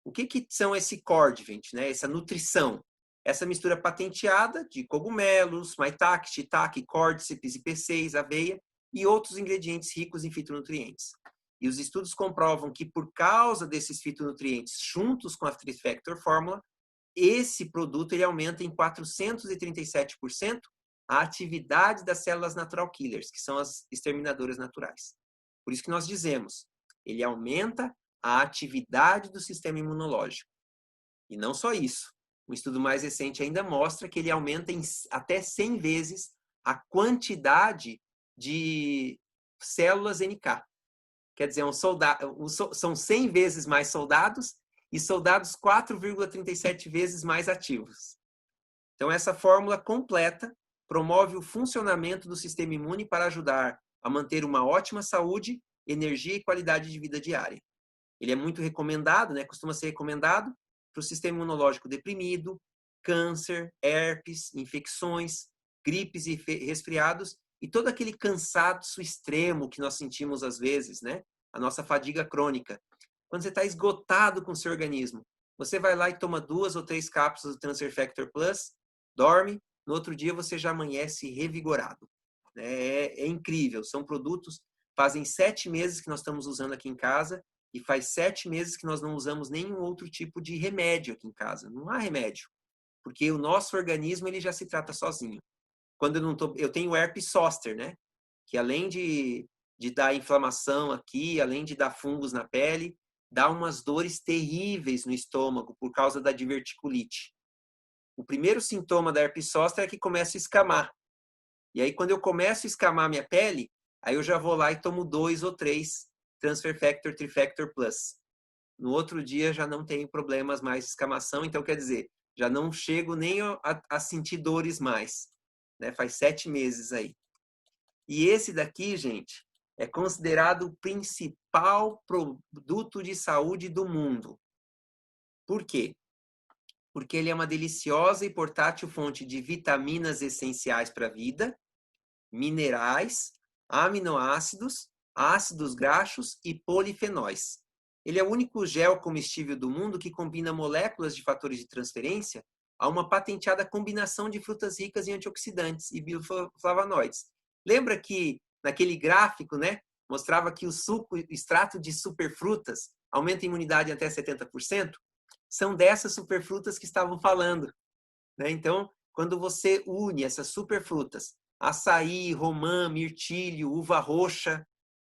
o que são esse Cordivent, né? Essa nutrição? Essa mistura patenteada de cogumelos, maitake, shiitake, córdyceps, IP6, aveia e outros ingredientes ricos em fitonutrientes. E os estudos comprovam que, por causa desses fitonutrientes juntos com a Trifactor Fórmula, esse produto ele aumenta em 437% a atividade das células natural killers, que são as exterminadoras naturais. Por isso que nós dizemos, ele aumenta a atividade do sistema imunológico. E não só isso. Um estudo mais recente ainda mostra que ele aumenta em até 100 vezes a quantidade de células NK. Quer dizer, são 100 vezes mais soldados e soldados 4,37 vezes mais ativos. Então, essa fórmula completa promove o funcionamento do sistema imune para ajudar a manter uma ótima saúde, energia e qualidade de vida diária. Ele é muito recomendado, né? Costuma ser recomendado para o sistema imunológico deprimido, câncer, herpes, infecções, gripes e resfriados e todo aquele cansaço extremo que nós sentimos às vezes, né? A nossa fadiga crônica. Quando você está esgotado com o seu organismo, você vai lá e toma 2 ou 3 cápsulas do Transfer Factor Plus, dorme, no outro dia você já amanhece revigorado. É incrível, são produtos, fazem 7 meses que nós estamos usando aqui em casa e faz 7 meses que nós não usamos nenhum outro tipo de remédio aqui em casa. Não há remédio, porque o nosso organismo ele já se trata sozinho. Quando eu tenho herpes zoster, né? Que além de dar inflamação aqui, além de dar fungos na pele, dá umas dores terríveis no estômago por causa da diverticulite. O primeiro sintoma da herpes zoster é que começa a escamar. E aí, quando eu começo a escamar minha pele, aí eu já vou lá e tomo 2 ou 3 Transfer Factor, Trifactor Plus. No outro dia já não tenho problemas mais de escamação, então quer dizer, já não chego nem a sentir dores mais. Né? Faz 7 meses aí. E esse daqui, gente, é considerado o principal produto de saúde do mundo. Por quê? Porque ele é uma deliciosa e portátil fonte de vitaminas essenciais para a vida, minerais, aminoácidos, ácidos graxos e polifenóis. Ele é o único gel comestível do mundo que combina moléculas de fatores de transferência a uma patenteada combinação de frutas ricas em antioxidantes e bioflavonoides. Lembra que naquele gráfico, né, mostrava que o extrato de superfrutas aumenta a imunidade até 70%? São dessas superfrutas que estavam falando. Né? Então, quando você une essas superfrutas, açaí, romã, mirtilho, uva roxa,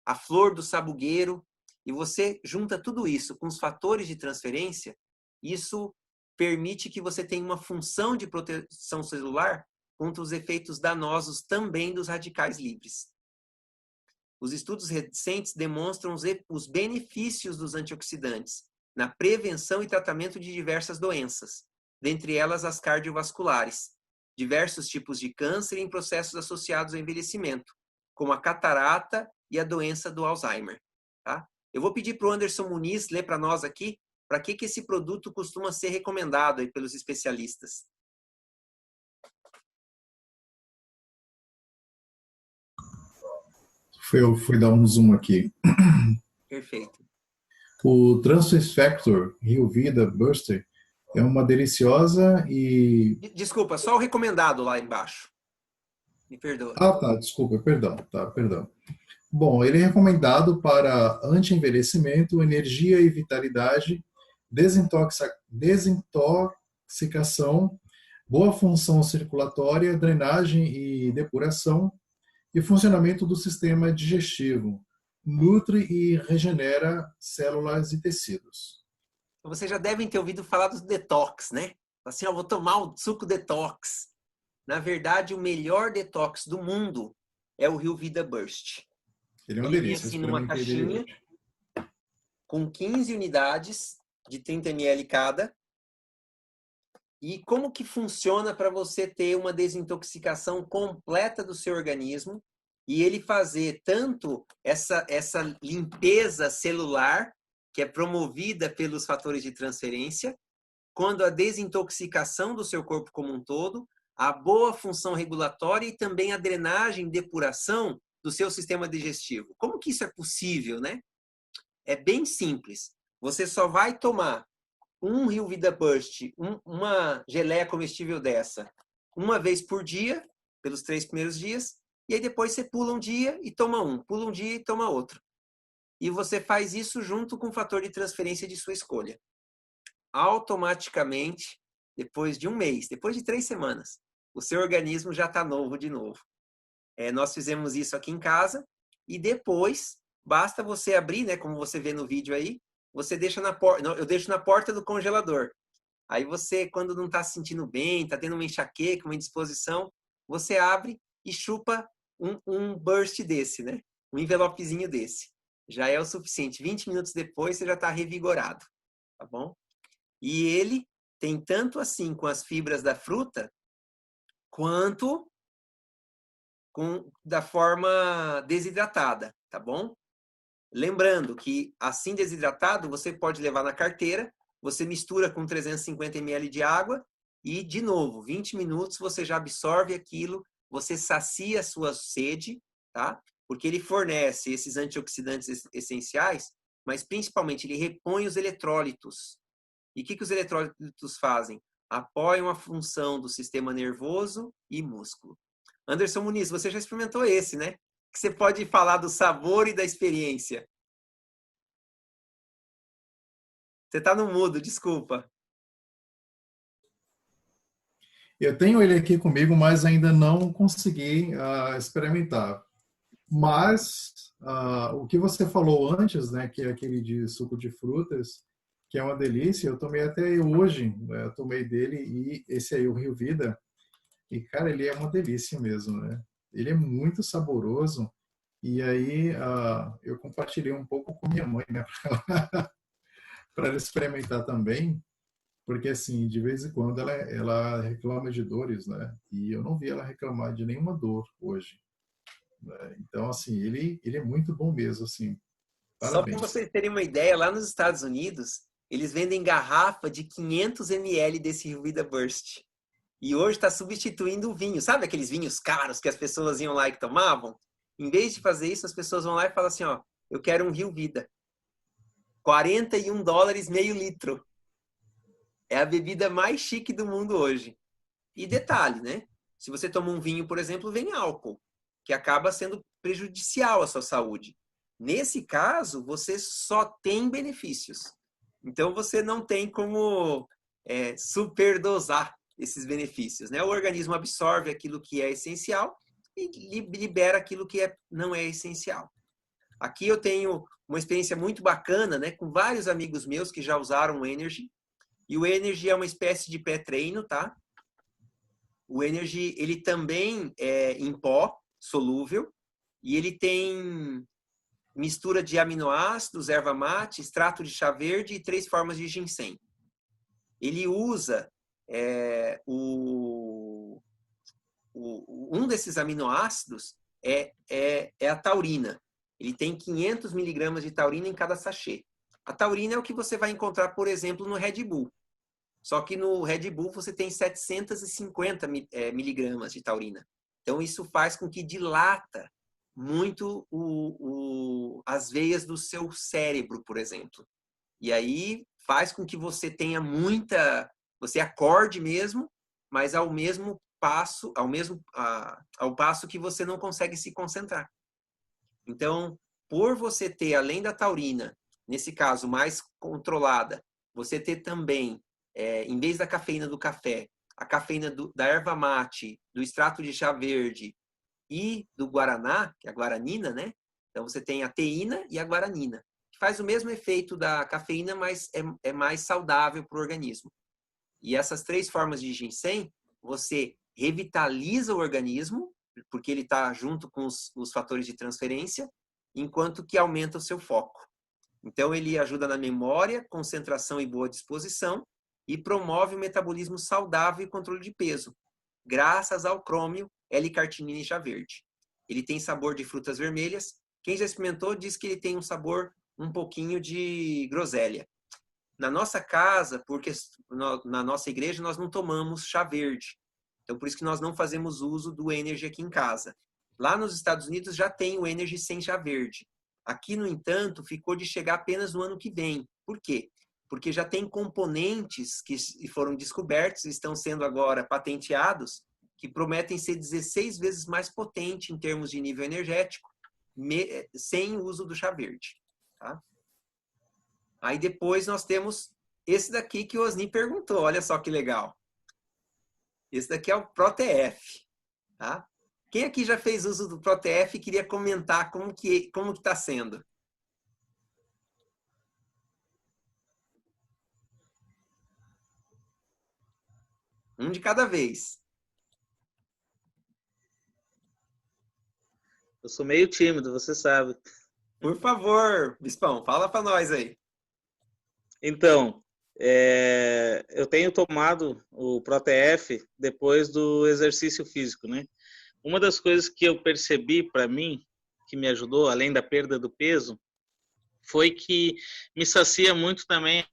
a flor do sabugueiro, e você junta tudo isso com os fatores de transferência, isso permite que você tenha uma função de proteção celular contra os efeitos danosos também dos radicais livres. Os estudos recentes demonstram os benefícios dos antioxidantes na prevenção e tratamento de diversas doenças, dentre elas as cardiovasculares, diversos tipos de câncer e em processos associados ao envelhecimento, como a catarata e a doença do Alzheimer. Tá? Eu vou pedir para o Anderson Muniz ler para nós aqui para que esse produto costuma ser recomendado aí pelos especialistas. Fui dar um zoom aqui. Perfeito. O Transfer Factor Rio Vida Booster é uma deliciosa e... Desculpa, só o recomendado lá embaixo. Me perdoa. Ah, tá, desculpa, perdão. Bom, ele é recomendado para anti-envelhecimento, energia e vitalidade, desintoxicação, boa função circulatória, drenagem e depuração e funcionamento do sistema digestivo. Nutre e regenera células e tecidos. Vocês já devem ter ouvido falar dos detox, né? Assim, eu vou tomar o suco detox. Na verdade, o melhor detox do mundo é o Rio Vida Burst. Ele é uma delícia. Assim, numa caixinha com 15 unidades de 30 ml cada. E como que funciona para você ter uma desintoxicação completa do seu organismo e ele fazer tanto essa limpeza celular, que é promovida pelos fatores de transferência, quando a desintoxicação do seu corpo como um todo, a boa função regulatória e também a drenagem e depuração do seu sistema digestivo. Como que isso é possível, né? É bem simples. Você só vai tomar um Rio Vida Burst, uma geleia comestível dessa, uma vez por dia, pelos 3 primeiros dias, e aí depois você pula um dia e toma um, pula um dia e toma outro. E você faz isso junto com o fator de transferência de sua escolha. Automaticamente, depois de um mês, depois de 3 semanas, o seu organismo já está novo de novo. Nós fizemos isso aqui em casa e depois basta você abrir, né, como você vê no vídeo aí, você deixa na porta, eu deixo na porta do congelador. Aí você, quando não está se sentindo bem, está tendo uma enxaqueca, uma indisposição, você abre e chupa um burst desse, né? Um envelopezinho desse. Já é o suficiente. 20 minutos depois você já está revigorado, tá bom? E ele tem tanto assim com as fibras da fruta, quanto da forma desidratada, tá bom? Lembrando que assim desidratado você pode levar na carteira, você mistura com 350 ml de água e, de novo, 20 minutos você já absorve aquilo, você sacia a sua sede, tá? Porque ele fornece esses antioxidantes essenciais, mas principalmente ele repõe os eletrólitos. E o que os eletrólitos fazem? Apoiam a função do sistema nervoso e músculo. Anderson Muniz, você já experimentou esse, né? Que você pode falar do sabor e da experiência. Você está no mudo, desculpa. Eu tenho ele aqui comigo, mas ainda não consegui experimentar. Mas o que você falou antes, né, que é aquele de suco de frutas, que é uma delícia, eu tomei até hoje, né, eu tomei dele, e esse aí, o Rio Vida, e, cara, ele é uma delícia mesmo, né? Ele é muito saboroso, e aí eu compartilhei um pouco com minha mãe, né, para ela experimentar também, porque, assim, de vez em quando ela reclama de dores, né? E eu não vi ela reclamar de nenhuma dor hoje. Né? Então, assim, ele é muito bom mesmo, assim. Parabéns. Só para vocês terem uma ideia, lá nos Estados Unidos, eles vendem garrafa de 500 ml desse Rio Vida Burst. E hoje está substituindo o vinho. Sabe aqueles vinhos caros que as pessoas iam lá e tomavam? Em vez de fazer isso, as pessoas vão lá e falam assim, ó, eu quero um Rio Vida. $41, meio litro. É a bebida mais chique do mundo hoje. E detalhe, né? Se você toma um vinho, por exemplo, vem álcool, que acaba sendo prejudicial à sua saúde. Nesse caso, você só tem benefícios. Então, você não tem como superdosar esses benefícios, né? O organismo absorve aquilo que é essencial e libera aquilo que não é essencial. Aqui eu tenho uma experiência muito bacana, né? Com vários amigos meus que já usaram o Energy. E o Energy é uma espécie de pré-treino, tá? O Energy, ele também é em pó, solúvel, e ele tem mistura de aminoácidos, erva mate, extrato de chá verde e 3 formas de ginseng. Ele usa um desses aminoácidos é a taurina. Ele tem 500 miligramas de taurina em cada sachê. A taurina é o que você vai encontrar, por exemplo, no Red Bull. Só que no Red Bull você tem 750 miligramas de taurina. Então isso faz com que dilata muito as veias do seu cérebro, por exemplo. E aí faz com que você tenha você acorde mesmo, mas ao passo que você não consegue se concentrar. Então, por você ter, além da taurina, nesse caso mais controlada, você ter também, em vez da cafeína do café, a cafeína da erva mate, do extrato de chá verde e do guaraná, que é a guaranina, né? Então você tem a teína e a guaranina, que faz o mesmo efeito da cafeína, mas é mais saudável para o organismo. E essas 3 formas de ginseng, você revitaliza o organismo, porque ele está junto com os fatores de transferência, enquanto que aumenta o seu foco. Então ele ajuda na memória, concentração e boa disposição, e promove o metabolismo saudável e controle de peso, graças ao crômio, L-cartinina e chá verde. Ele tem sabor de frutas vermelhas. Quem já experimentou diz que ele tem um sabor um pouquinho de groselha. Na nossa casa, porque na nossa igreja, nós não tomamos chá verde. Então, por isso que nós não fazemos uso do Energy aqui em casa. Lá nos Estados Unidos já tem o Energy sem chá verde. Aqui, no entanto, ficou de chegar apenas no ano que vem. Por quê? Porque já tem componentes que foram descobertos e estão sendo agora patenteados, que prometem ser 16 vezes mais potente em termos de nível energético, sem o uso do chá verde. Tá? Aí depois nós temos esse daqui que o Osni perguntou. Olha só que legal. Esse daqui é o ProTF. Tá? Quem aqui já fez uso do ProTF e queria comentar como que está sendo? Um de cada vez. Eu sou meio tímido, você sabe. Por favor, Bispão, fala para nós aí. Então, eu tenho tomado o ProTF depois do exercício físico, né? Uma das coisas que eu percebi para mim, que me ajudou, além da perda do peso, foi que me sacia muito também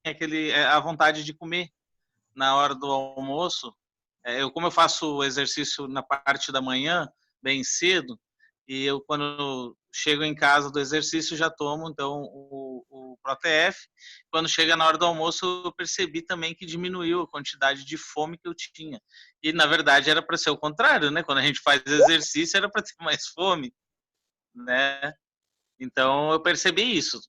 a vontade de comer na hora do almoço. Como eu faço o exercício na parte da manhã, bem cedo, e eu, quando chego em casa do exercício, já tomo, então, o ProTF. Quando chega na hora do almoço, eu percebi também que diminuiu a quantidade de fome que eu tinha. E, na verdade, era para ser o contrário, né? Quando a gente faz exercício, era para ter mais fome, né? Então, eu percebi isso.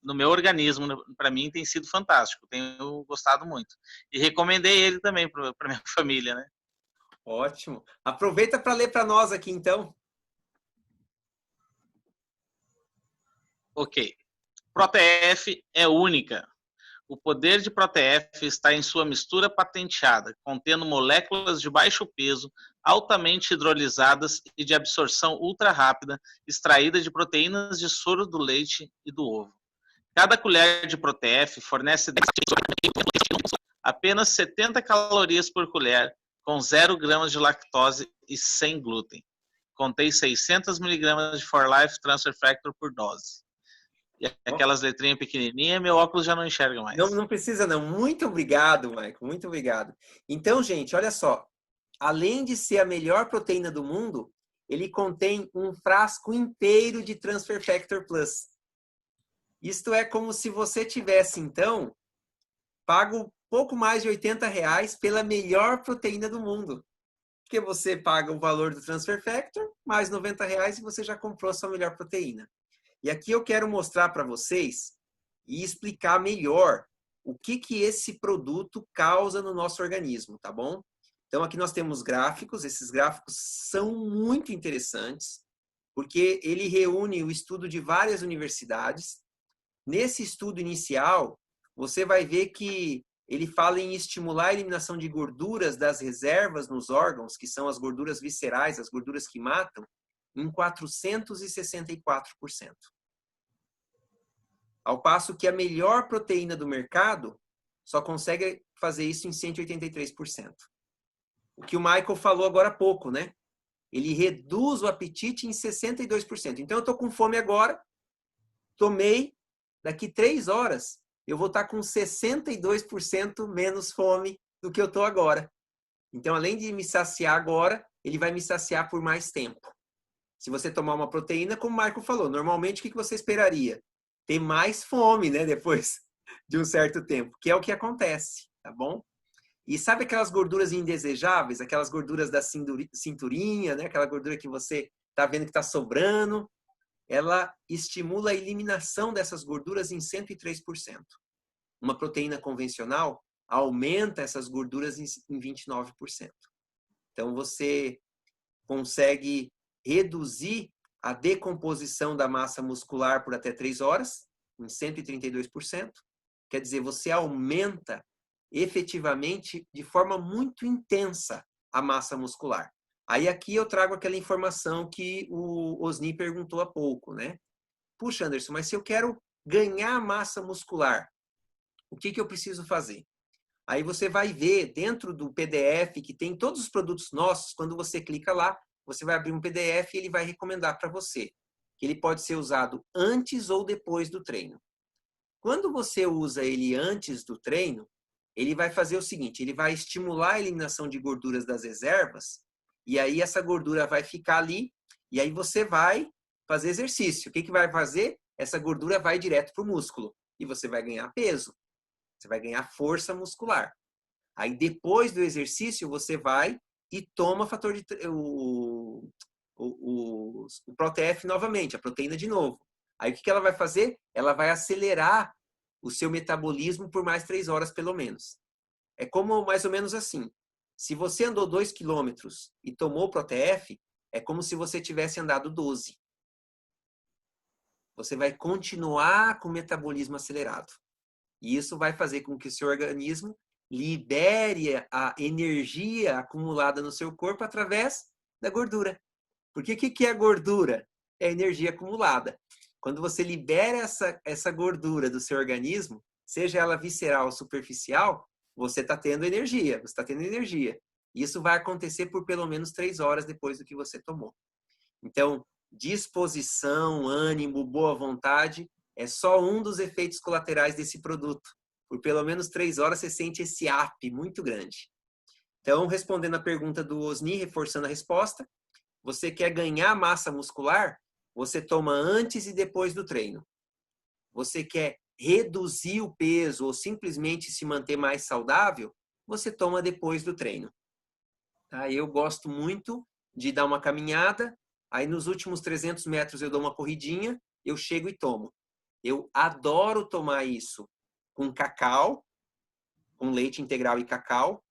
No meu organismo, para mim, tem sido fantástico. Tenho gostado muito. E recomendei ele também para minha família, né? Ótimo. Aproveita para ler para nós aqui, então. Ok. ProTF é única. O poder de ProTF está em sua mistura patenteada, contendo moléculas de baixo peso, altamente hidrolisadas e de absorção ultra rápida, extraída de proteínas de soro do leite e do ovo. Cada colher de ProTF fornece apenas 70 calorias por colher, com 0 gramas de lactose e sem glúten. Contém 600 miligramas de For Life Transfer Factor por dose. E aquelas letrinhas pequenininhas, meu óculos já não enxerga mais. Não precisa não. Muito obrigado, Michael. Muito obrigado. Então, gente, olha só. Além de ser a melhor proteína do mundo, ele contém um frasco inteiro de Transfer Factor Plus. Isto é como se você tivesse, então, pago pouco mais de R$80 pela melhor proteína do mundo. Porque você paga o valor do Transfer Factor, mais R$90 e você já comprou a sua melhor proteína. E aqui eu quero mostrar para vocês e explicar melhor o que esse produto causa no nosso organismo, tá bom? Então aqui nós temos gráficos, esses gráficos são muito interessantes, porque ele reúne o estudo de várias universidades. Nesse estudo inicial, você vai ver que ele fala em estimular a eliminação de gorduras das reservas nos órgãos, que são as gorduras viscerais, as gorduras que matam, em 464%. Ao passo que a melhor proteína do mercado só consegue fazer isso em 183%. O que o Michael falou agora há pouco, né? Ele reduz o apetite em 62%. Então, eu estou com fome agora, tomei, daqui 3 horas, eu vou estar com 62% menos fome do que eu estou agora. Então, além de me saciar agora, ele vai me saciar por mais tempo. Se você tomar uma proteína, como o Michael falou, normalmente o que você esperaria? Ter mais fome, né? Depois de um certo tempo, que é o que acontece, tá bom? E sabe aquelas gorduras indesejáveis, aquelas gorduras da cinturinha, né? Aquela gordura que você tá vendo que tá sobrando, ela estimula a eliminação dessas gorduras em 103%. Uma proteína convencional aumenta essas gorduras em 29%. Então, você consegue reduzir a decomposição da massa muscular por até 3 horas, em 132%. Quer dizer, você aumenta efetivamente de forma muito intensa a massa muscular. Aí aqui eu trago aquela informação que o Osni perguntou há pouco, né? Puxa, Anderson, mas se eu quero ganhar massa muscular, o que eu preciso fazer? Aí você vai ver dentro do PDF que tem todos os produtos nossos, quando você clica lá, você vai abrir um PDF e ele vai recomendar para você que ele pode ser usado antes ou depois do treino. Quando você usa ele antes do treino, ele vai fazer o seguinte, ele vai estimular a eliminação de gorduras das reservas e aí essa gordura vai ficar ali, e aí você vai fazer exercício. O que vai fazer? Essa gordura vai direto para o músculo, e você vai ganhar peso, você vai ganhar força muscular. Aí depois do exercício, você vai e toma o ProTF novamente, a proteína de novo. Aí o que ela vai fazer? Ela vai acelerar o seu metabolismo por mais 3 horas, pelo menos. É como mais ou menos assim. Se você andou 2 quilômetros e tomou ProTF, é como se você tivesse andado 12. Você vai continuar com o metabolismo acelerado. E isso vai fazer com que o seu organismo libere a energia acumulada no seu corpo através da gordura. Porque o que é gordura? É energia acumulada. Quando você libera essa gordura do seu organismo, seja ela visceral ou superficial, você está tendo energia, você está tendo energia. Isso vai acontecer por pelo menos 3 horas depois do que você tomou. Então, disposição, ânimo, boa vontade, é só um dos efeitos colaterais desse produto. Por pelo menos 3 horas você sente esse up muito grande. Então, respondendo a pergunta do Osni, reforçando a resposta, você quer ganhar massa muscular? Você toma antes e depois do treino. Você quer reduzir o peso ou simplesmente se manter mais saudável? Você toma depois do treino. Tá? Eu gosto muito de dar uma caminhada, aí nos últimos 300 metros eu dou uma corridinha, eu chego e tomo. Eu adoro tomar isso com cacau, com leite integral e cacau,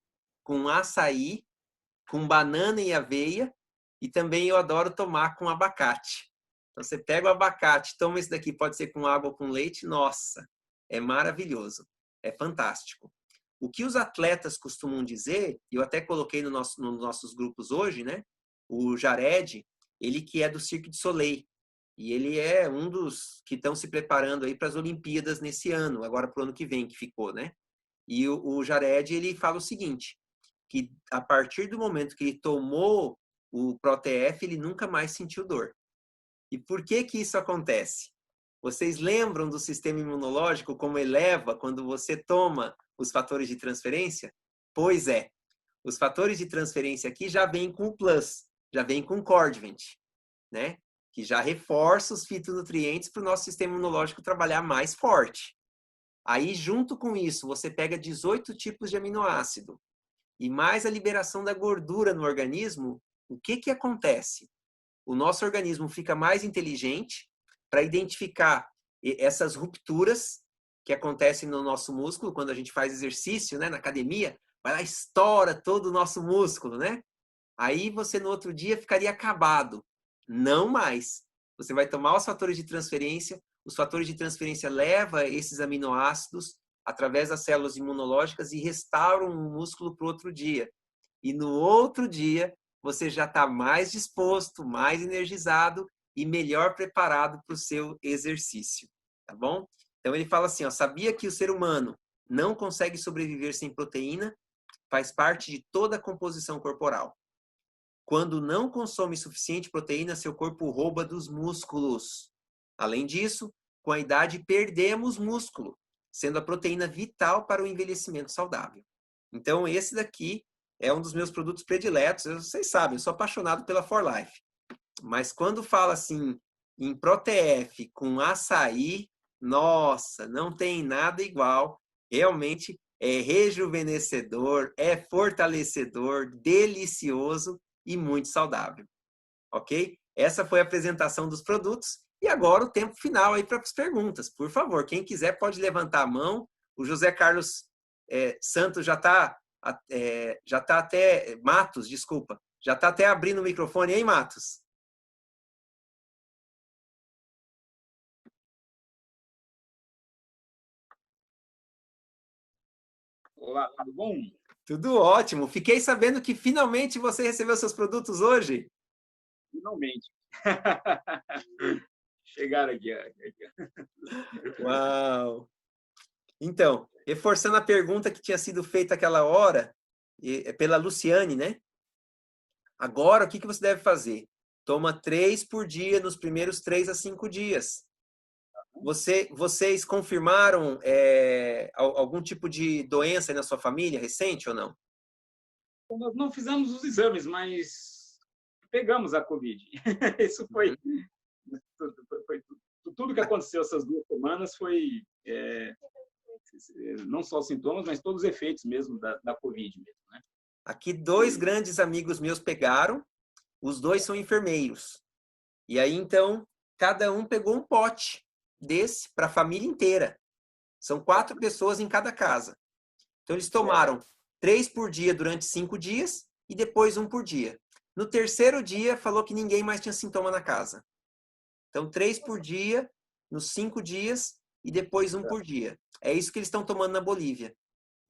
com açaí, com banana e aveia, e também eu adoro tomar com abacate. Então você pega o abacate, toma esse daqui, pode ser com água ou com leite, nossa, é maravilhoso, é fantástico. O que os atletas costumam dizer, eu até coloquei nos nossos grupos hoje, né? O Jared, ele que é do Cirque du Soleil, e ele é um dos que estão se preparando aí para as Olimpíadas nesse ano, agora para o ano que vem que ficou, né? E o Jared, ele fala o seguinte, que a partir do momento que ele tomou o ProTF, ele nunca mais sentiu dor. E por que que isso acontece? Vocês lembram do sistema imunológico, como eleva quando você toma os fatores de transferência? Pois é, os fatores de transferência aqui já vêm com o Plus, já vêm com o Cordivent, né? Que já reforça os fitonutrientes para o nosso sistema imunológico trabalhar mais forte. Aí, junto com isso, você pega 18 tipos de aminoácido e mais a liberação da gordura no organismo, o que que acontece? O nosso organismo fica mais inteligente para identificar essas rupturas que acontecem no nosso músculo quando a gente faz exercício, né, na academia, vai lá, estoura todo o nosso músculo, né? Aí você no outro dia ficaria acabado. Não mais. Você vai tomar os fatores de transferência levam esses aminoácidos através das células imunológicas e restauram o músculo para o outro dia. E no outro dia, você já está mais disposto, mais energizado e melhor preparado para o seu exercício, tá bom? Então ele fala assim, ó, sabia que o ser humano não consegue sobreviver sem proteína? Faz parte de toda a composição corporal. Quando não consome suficiente proteína, seu corpo rouba dos músculos. Além disso, com a idade perdemos músculo, sendo a proteína vital para o envelhecimento saudável. Então esse daqui é um dos meus produtos prediletos. Vocês sabem, eu sou apaixonado pela For Life. Mas quando fala assim em ProTF com açaí, nossa, não tem nada igual. Realmente é rejuvenescedor, é fortalecedor, delicioso e muito saudável. Ok? Essa foi a apresentação dos produtos. E agora o tempo final aí para as perguntas. Por favor, quem quiser pode levantar a mão. O José Carlos Santos já está até... Matos, desculpa. Já está até abrindo o microfone, hein, Matos? Olá, tudo bom? Tudo ótimo. Fiquei sabendo que finalmente você recebeu seus produtos hoje. Finalmente. Chegaram aqui. Uau! Então, reforçando a pergunta que tinha sido feita aquela hora, pela Luciane, né? Agora, o que você deve fazer? Toma 3 por dia nos primeiros 3 a 5 dias. Vocês confirmaram algum tipo de doença na sua família recente ou não? Nós não fizemos os exames, mas pegamos a Covid. Isso foi tudo que aconteceu essas 2 semanas foi não só os sintomas, mas todos os efeitos mesmo da Covid mesmo, né? Aqui 2 grandes amigos meus pegaram, os 2 são enfermeiros. E aí, então, cada um pegou um pote desse para a família inteira. São 4 pessoas em cada casa. Então, eles tomaram 3 por dia durante 5 dias e depois 1 por dia. No 3º dia, falou que ninguém mais tinha sintoma na casa. Então, 3 por dia, nos 5 dias e depois 1 por dia. É isso que eles estão tomando na Bolívia.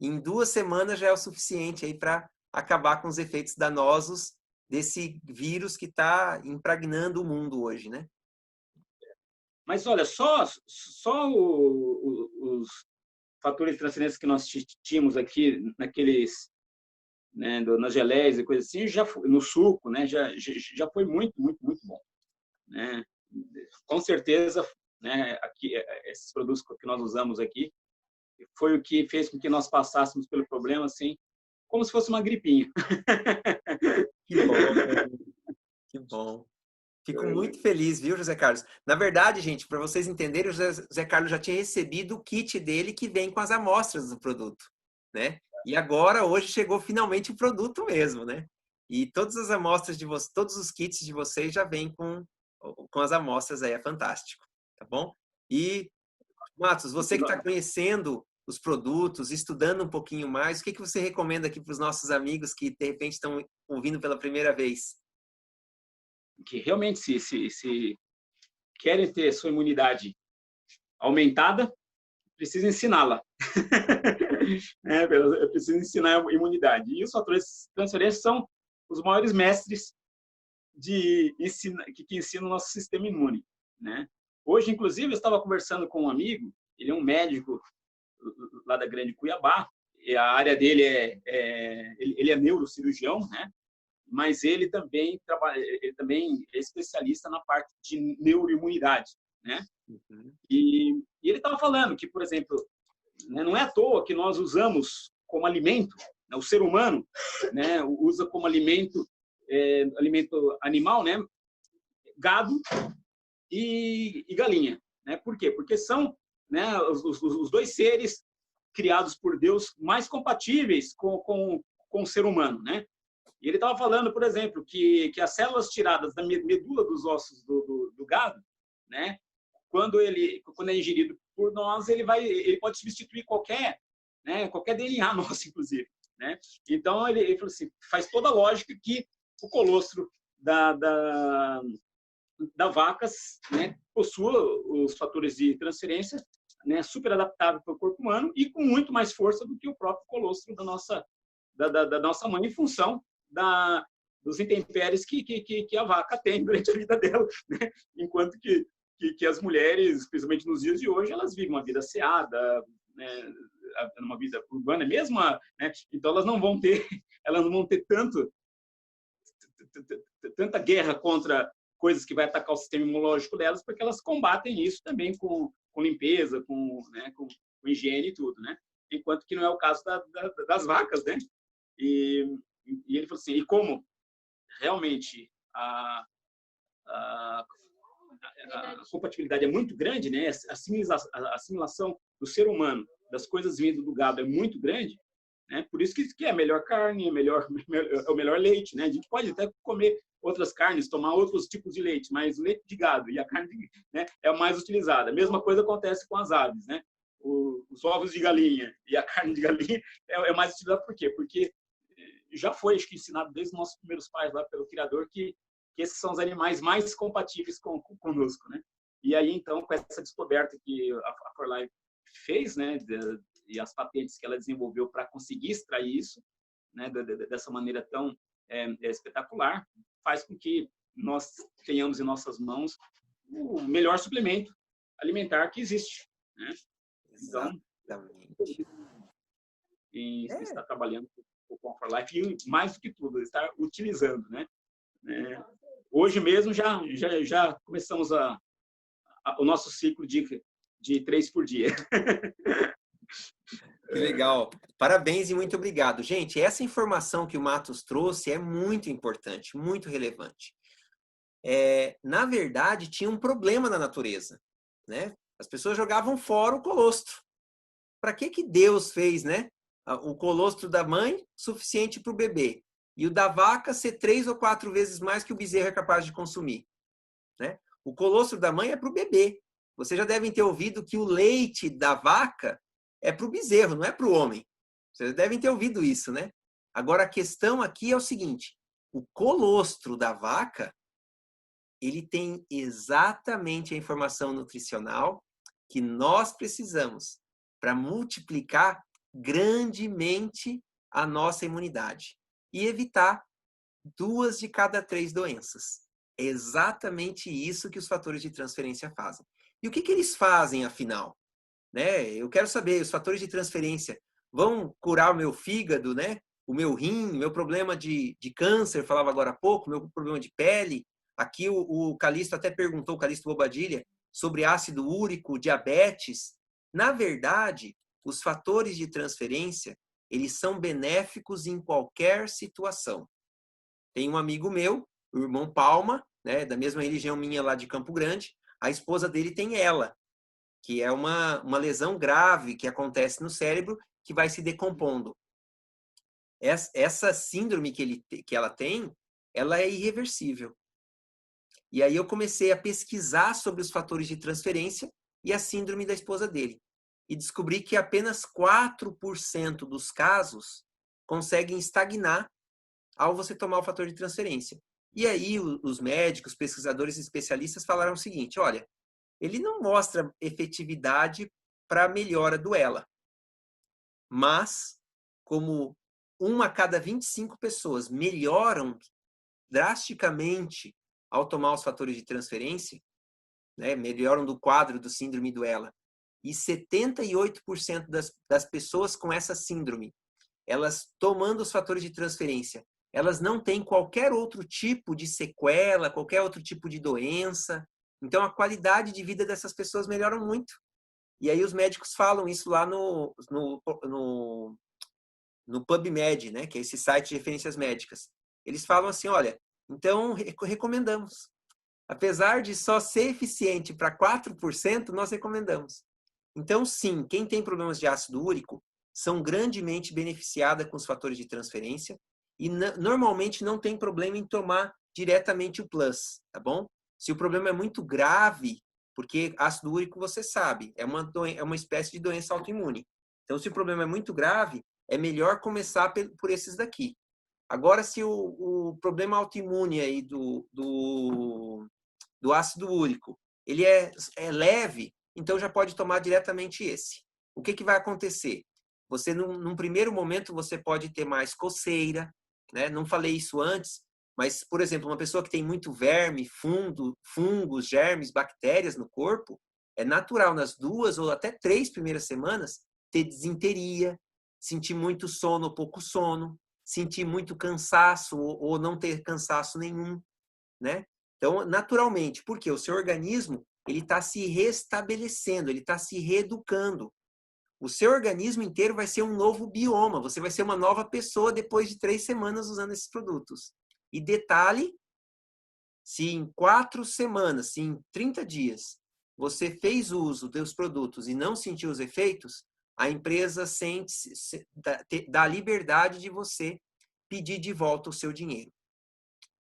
Em 2 semanas já é o suficiente aí para acabar com os efeitos danosos desse vírus que está impregnando o mundo hoje, né? Mas olha, só os fatores de transferência que nós tínhamos aqui naqueles, né, nas geleias e coisas assim, no suco, né, já foi muito bom, né? Com certeza, né, aqui esses produtos que nós usamos aqui foi o que fez com que nós passássemos pelo problema assim, como se fosse uma gripinha. Que bom, que bom. Fico muito feliz, viu, José Carlos? Na verdade, gente, para vocês entenderem, o José Carlos já tinha recebido o kit dele que vem com as amostras do produto, né? E agora, hoje, chegou finalmente o produto mesmo, né? E todas as amostras de vocês, todos os kits de vocês já vêm com as amostras aí, é fantástico, tá bom? E, Matos, você que está conhecendo os produtos, estudando um pouquinho mais, o que você recomenda aqui para os nossos amigos que, de repente, estão ouvindo pela primeira vez? Que realmente, se querem ter sua imunidade aumentada, precisa ensiná-la. Precisa ensinar a imunidade. E os fatores de transferência são os maiores mestres que ensinam o nosso sistema imune, né? Hoje, inclusive, eu estava conversando com um amigo, ele é um médico lá da Grande Cuiabá, e a área dele ele é neurocirurgião, né? Mas ele também é especialista na parte de neuroimunidade, né? Uhum. E ele estava falando que, por exemplo, né, não é à toa que nós usamos como alimento, né, o ser humano, né, usa como alimento animal, né, gado e galinha, né? Por quê? Porque são, né, os 2 seres criados por Deus mais compatíveis com o ser humano, né? E ele estava falando, por exemplo, que as células tiradas da medula dos ossos do gado, né, quando é ingerido por nós, ele pode substituir qualquer DNA nosso, inclusive, né? Então ele falou assim, faz toda a lógica que o colostro da vacas, né, possua os fatores de transferência, né, super adaptável para o corpo humano e com muito mais força do que o próprio colostro da nossa mãe, em função dos intempéries que a vaca tem durante a vida dela, né? Enquanto que as mulheres, principalmente nos dias de hoje, elas vivem uma vida ceada, né? Uma vida urbana mesmo, né? Então elas não vão ter tanta guerra contra coisas que vai atacar o sistema imunológico delas, porque elas combatem isso também com limpeza, com higiene e tudo, né? Enquanto que não é o caso das vacas, né? E ele falou assim, e como realmente a compatibilidade é muito grande, né? A assimilação do ser humano das coisas vindo do gado é muito grande, né? Por isso que é a melhor carne, é o melhor leite, né? A gente pode até comer outras carnes, tomar outros tipos de leite, mas o leite de gado e a carne, né, é a mais utilizada. A mesma coisa acontece com as aves, né? Os ovos de galinha e a carne de galinha é mais utilizada por quê? Porque já foi, acho que, ensinado desde os nossos primeiros pais lá pelo Criador que esses são os animais mais compatíveis conosco, né? E aí, então, com essa descoberta que a For Life fez, né, e as patentes que ela desenvolveu para conseguir extrair isso, né, dessa maneira tão espetacular, faz com que nós tenhamos em nossas mãos o melhor suplemento alimentar que existe, né? Então, está trabalhando com a For Life e, mais do que tudo, estar utilizando, né? Hoje mesmo já começamos o nosso ciclo de 3 por dia. Que legal. Parabéns e muito obrigado. Gente, essa informação que o Matos trouxe é muito importante, muito relevante. Na verdade, tinha um problema na natureza, né? As pessoas jogavam fora o colostro. Para que Deus fez, né? O colostro da mãe, suficiente para o bebê. E o da vaca ser 3 ou 4 vezes mais que o bezerro é capaz de consumir, né? O colostro da mãe é para o bebê. Vocês já devem ter ouvido que o leite da vaca é para o bezerro, não é para o homem. Vocês devem ter ouvido isso, né? Agora, a questão aqui é o seguinte. O colostro da vaca, ele tem exatamente a informação nutricional que nós precisamos para multiplicar grandemente a nossa imunidade e evitar 2 de cada 3 doenças. É exatamente isso que os fatores de transferência fazem. E o que eles fazem, afinal? Né? Eu quero saber, os fatores de transferência vão curar o meu fígado, né? O meu rim, meu problema de câncer, falava agora há pouco, meu problema de pele. Aqui o Calixto até perguntou, o Calixto Bobadilha, sobre ácido úrico, diabetes. Na verdade, os fatores de transferência, eles são benéficos em qualquer situação. Tem um amigo meu, o irmão Palma, né, da mesma religião minha lá de Campo Grande, a esposa dele tem ELA, que é uma lesão grave que acontece no cérebro que vai se decompondo. Essa síndrome que ela tem, ela é irreversível. E aí eu comecei a pesquisar sobre os fatores de transferência e a síndrome da esposa dele. E descobri que apenas 4% dos casos conseguem estagnar ao você tomar o fator de transferência. E aí os médicos, pesquisadores e especialistas falaram o seguinte, olha, ele não mostra efetividade para a melhora do ELA. Mas, como 1 a cada 25 pessoas melhoram drasticamente ao tomar os fatores de transferência, né, melhoram do quadro do síndrome do ELA, e 78% das pessoas com essa síndrome, elas tomando os fatores de transferência, elas não têm qualquer outro tipo de sequela, qualquer outro tipo de doença. Então, a qualidade de vida dessas pessoas melhora muito. E aí os médicos falam isso lá no PubMed, né, que é esse site de referências médicas. Eles falam assim, olha, então recomendamos. Apesar de só ser eficiente para 4%, nós recomendamos. Então, sim, quem tem problemas de ácido úrico são grandemente beneficiadas com os fatores de transferência e normalmente não tem problema em tomar diretamente o Plus, tá bom? Se o problema é muito grave, porque ácido úrico, você sabe, é uma espécie de doença autoimune. Então, se o problema é muito grave, é melhor começar por esses daqui. Agora, se o problema autoimune aí do ácido úrico, ele é leve, então já pode tomar diretamente esse. O que vai acontecer? Você, num primeiro momento, você pode ter mais coceira, né? Não falei isso antes, mas, por exemplo, uma pessoa que tem muito verme, fungos, germes, bactérias no corpo, é natural nas 2 ou até 3 primeiras semanas ter disenteria, sentir muito sono ou pouco sono, sentir muito cansaço ou não ter cansaço nenhum, né? Então, naturalmente, porque o seu organismo ele está se restabelecendo, ele está se reeducando. O seu organismo inteiro vai ser um novo bioma, você vai ser uma nova pessoa depois de 3 semanas usando esses produtos. E detalhe, se em 4 semanas, se em 30 dias, você fez uso dos produtos e não sentiu os efeitos, a empresa dá a liberdade de você pedir de volta o seu dinheiro.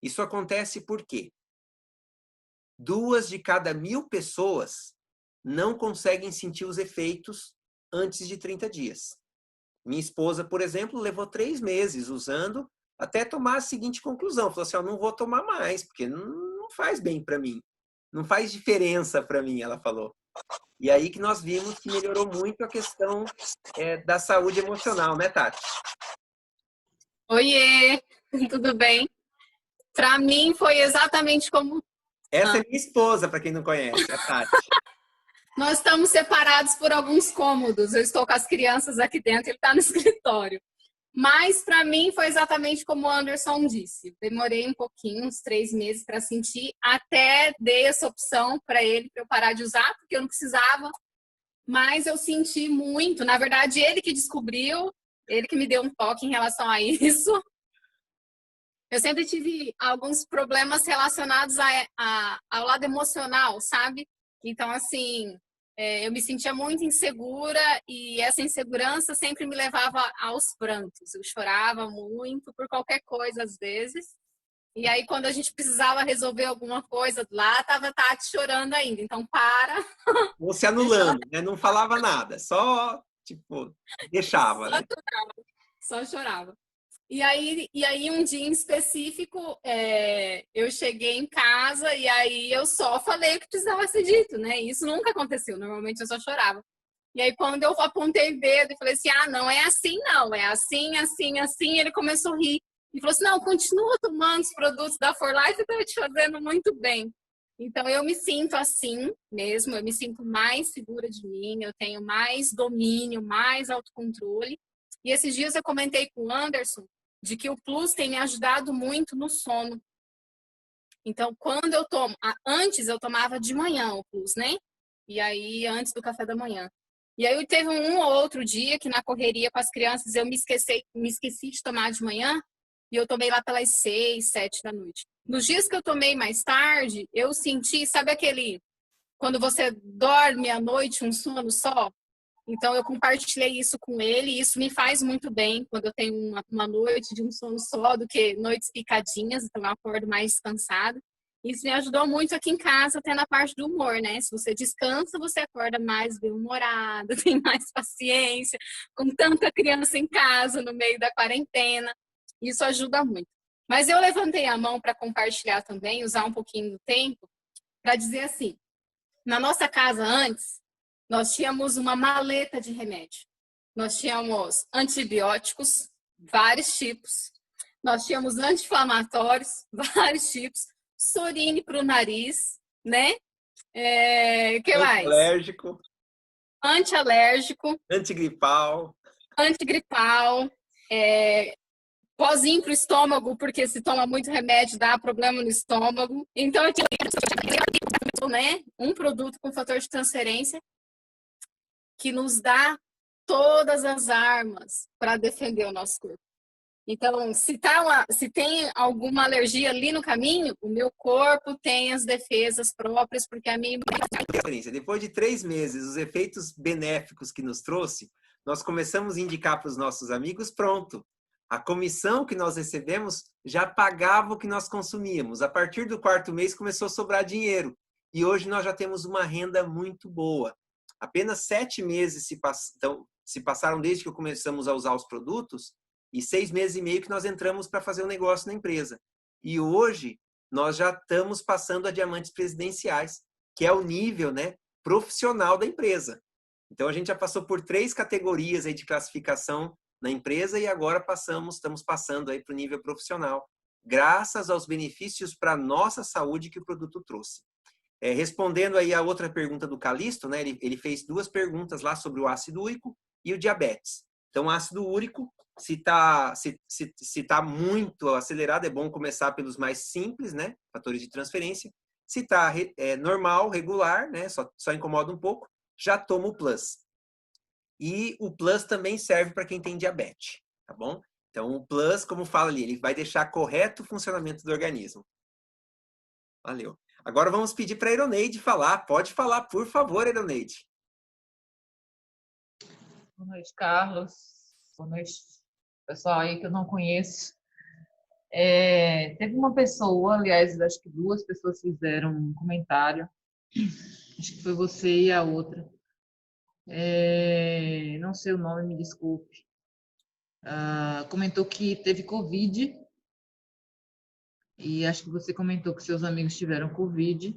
Isso acontece por quê? 2 de cada 1.000 pessoas não conseguem sentir os efeitos antes de 30 dias. Minha esposa, por exemplo, levou 3 meses usando até tomar a seguinte conclusão. Falou assim, não vou tomar mais, porque não faz bem para mim. Não faz diferença para mim, ela falou. E aí que nós vimos que melhorou muito a questão da saúde emocional, né, Tati? Oiê, tudo bem? Para mim foi exatamente como... Essa é minha esposa, para quem não conhece, a Tati. Nós estamos separados por alguns cômodos. Eu estou com as crianças aqui dentro, ele está no escritório. Mas para mim foi exatamente como o Anderson disse. Demorei um pouquinho, uns 3 meses para sentir, até dei essa opção para ele, para eu parar de usar, porque eu não precisava. mas eu senti muito. Na verdade, ele que descobriu, ele que me deu um toque em relação a isso. Eu sempre tive alguns problemas relacionados ao lado emocional, sabe? Então, assim, eu me sentia muito insegura e essa insegurança sempre me levava aos prantos. Eu chorava muito por qualquer coisa, às vezes. E aí, quando a gente precisava resolver alguma coisa lá, estava a Tati chorando ainda. Então, para. Ou se anulando, né? Não falava nada, só, tipo, deixava, né? Só chorava. E aí, um dia em específico, eu cheguei em casa e aí eu só falei o que precisava ser dito, né? Isso nunca aconteceu, normalmente eu só chorava. E aí, quando eu apontei o dedo e falei assim, não é assim não, é assim, assim, assim, ele começou a rir. E falou assim, não, continua tomando os produtos da For Life, eu estou te fazendo muito bem. Então, eu me sinto assim mesmo, eu me sinto mais segura de mim, eu tenho mais domínio, mais autocontrole. E esses dias eu comentei com o Anderson de que o Plus tem me ajudado muito no sono. Então, quando eu tomo... Antes eu tomava de manhã o Plus, né? E aí, antes do café da manhã. E aí, teve um ou outro dia que na correria com as crianças eu me esqueci de tomar de manhã e eu tomei lá pelas 6, 7 da noite. Nos dias que eu tomei mais tarde, eu senti, sabe aquele... Quando você dorme à noite, um sono só? Então, eu compartilhei isso com ele e isso me faz muito bem quando eu tenho uma noite de um sono só do que noites picadinhas, então eu acordo mais descansada. Isso me ajudou muito aqui em casa, até na parte do humor, né? Se você descansa, você acorda mais bem-humorado, tem mais paciência, com tanta criança em casa no meio da quarentena. Isso ajuda muito. Mas eu levantei a mão para compartilhar também, usar um pouquinho do tempo, para dizer assim, na nossa casa antes, nós tínhamos uma maleta de remédio. Nós tínhamos antibióticos, vários tipos. Nós tínhamos anti-inflamatórios, vários tipos. Sorine para o nariz, né? Que mais? Antialérgico. Antialérgico. Antigripal. Antigripal. Pozinho para o estômago, porque se toma muito remédio, dá problema no estômago. Então, eu tinha um produto com fator de transferência que nos dá todas as armas para defender o nosso corpo. Então, se tem alguma alergia ali no caminho, o meu corpo tem as defesas próprias, porque a minha... Depois de 3 meses, os efeitos benéficos que nos trouxe, nós começamos a indicar para os nossos amigos, pronto. A comissão que nós recebemos já pagava o que nós consumíamos. A partir do 4º mês começou a sobrar dinheiro. E hoje nós já temos uma renda muito boa. Apenas 7 meses se passaram desde que começamos a usar os produtos e 6 meses e meio que nós entramos para fazer um negócio na empresa. E hoje nós já estamos passando a diamantes presidenciais, que é o nível, né, profissional da empresa. Então a gente já passou por 3 categorias aí de classificação na empresa e agora estamos passando aí para o nível profissional, graças aos benefícios para a nossa saúde que o produto trouxe. Respondendo aí a outra pergunta do Calixto, né, ele fez 2 perguntas lá sobre o ácido úrico e o diabetes. Então, ácido úrico, se tá muito acelerado, é bom começar pelos mais simples, né, fatores de transferência. Se está normal, regular, né, só incomoda um pouco, já toma o Plus. E o Plus também serve para quem tem diabetes, tá bom? Então, o Plus, como fala ali, ele vai deixar correto o funcionamento do organismo. Valeu. Agora vamos pedir para a Ironeide falar. Pode falar, por favor, Ironeide. Boa noite, Carlos. Boa noite, pessoal aí que eu não conheço. Teve uma pessoa, aliás, acho que 2 pessoas fizeram um comentário. Acho que foi você e a outra. Não sei o nome, me desculpe. Comentou que teve Covid. E acho que você comentou que seus amigos tiveram Covid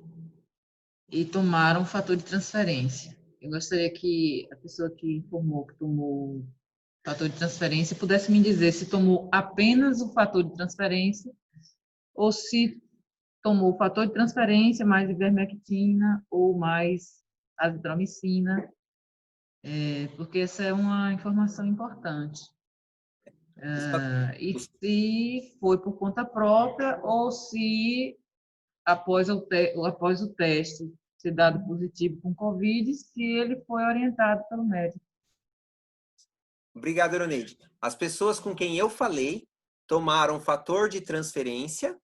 e tomaram fator de transferência. Eu gostaria que a pessoa que informou que tomou fator de transferência pudesse me dizer se tomou apenas o fator de transferência ou se tomou o fator de transferência mais ivermectina ou mais azitromicina, porque essa é uma informação importante. E se foi por conta própria ou se após o teste, ser dado positivo com Covid se ele foi orientado pelo médico. Obrigado, Ironeide. As pessoas com quem eu falei tomaram fator de transferência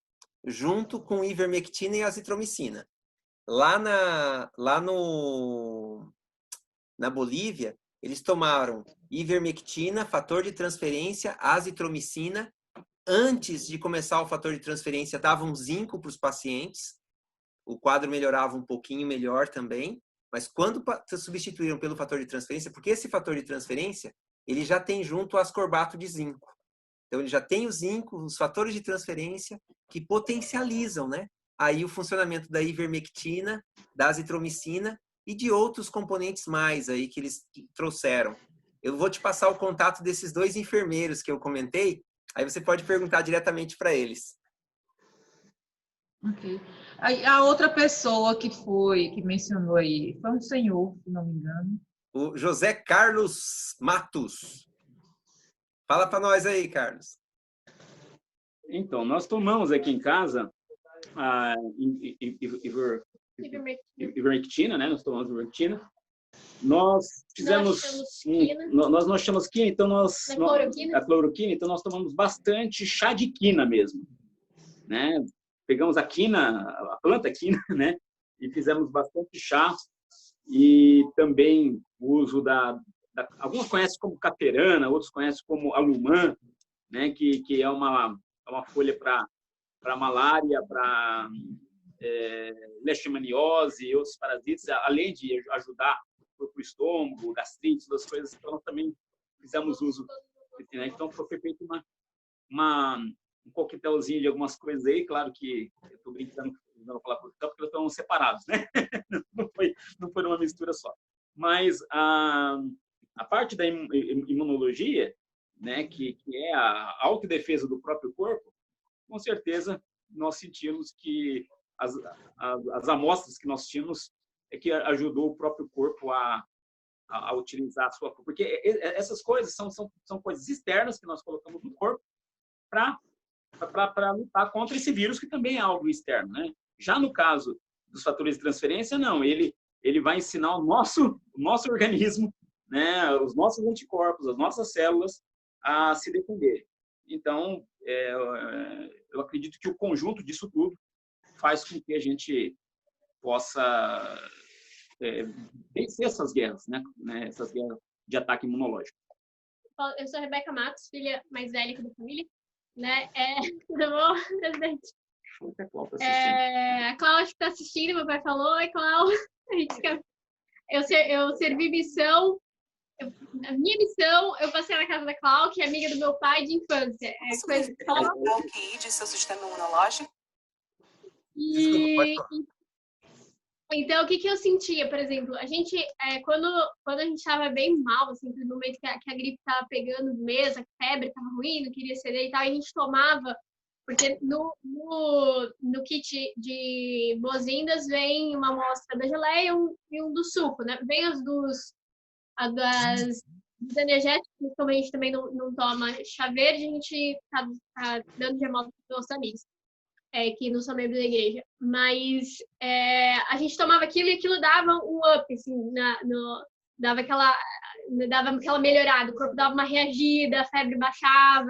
junto com ivermectina e azitromicina. Lá na Bolívia, eles tomaram ivermectina, fator de transferência, azitromicina. Antes de começar o fator de transferência, davam zinco para os pacientes. O quadro melhorava um pouquinho melhor também. Mas quando substituíram pelo fator de transferência, porque esse fator de transferência, ele já tem junto o ascorbato de zinco. Então, ele já tem o zinco, os fatores de transferência que potencializam, né, aí o funcionamento da ivermectina, da azitromicina e de outros componentes mais aí que eles trouxeram. Eu vou te passar o contato desses 2 enfermeiros que eu comentei, aí você pode perguntar diretamente para eles. Ok. A outra pessoa que mencionou aí, foi um senhor, se não me engano. O José Carlos Matos. Fala para nós aí, Carlos. Então, nós tomamos aqui em casa a ivermectina, né? Nós tomamos ivermectina. Nós fizemos... Nós chamamos quina, então a cloroquina, então nós tomamos bastante chá de quina mesmo, né? Pegamos a quina, a planta quina, né? E fizemos bastante chá. E também o uso alguns conhecem como caterana, outros conhecem como alumã, né? Que é uma folha para malária, para leishmaniose e outros parasitas, além de ajudar para o estômago, gastrite, todas as coisas. Então, nós também fizemos uso. Né? Então, foi feito um coquetelzinho de algumas coisas aí. Claro que eu estou brincando, não vou falar coquetel, porque eles estão separados, né? Não foi numa mistura só. Mas a parte da imunologia, né, que é a autodefesa do próprio corpo, com certeza nós sentimos que as amostras que nós tínhamos é que ajudou o próprio corpo a utilizar a sua... Porque essas coisas são coisas externas que nós colocamos no corpo para lutar contra esse vírus, que também é algo externo, né? Já no caso dos fatores de transferência, não. Ele vai ensinar o nosso organismo, né, os nossos anticorpos, as nossas células a se defender. Então, eu acredito que o conjunto disso tudo faz com que a gente possa vencer essas guerras, né? Essas guerras de ataque imunológico. Eu sou a Rebeca Matos, filha mais velha aqui da família, né? Tudo bom, presidente? A Cláudia está assistindo, meu pai falou, oi, Cláudia. Eu servi missão. A minha missão, eu passei na casa da Cláudia, que é amiga do meu pai de infância. Coisa que fala o QI de seu sistema imunológico? Então, o que eu sentia, por exemplo, a gente, quando a gente estava bem mal, assim, no momento que a gripe estava pegando mesmo, a febre estava ruim, não queria ceder e tal, e a gente tomava, porque no kit de boas-vindas vem uma amostra da geleia e um do suco, né? Vem dos energéticos, como a gente também não toma chá verde, a gente tá dando de amostra para os nossos amigos, que não são membros da igreja. Mas a gente tomava aquilo e aquilo dava um up, assim, dava aquela melhorada, o corpo dava uma reagida, a febre baixava,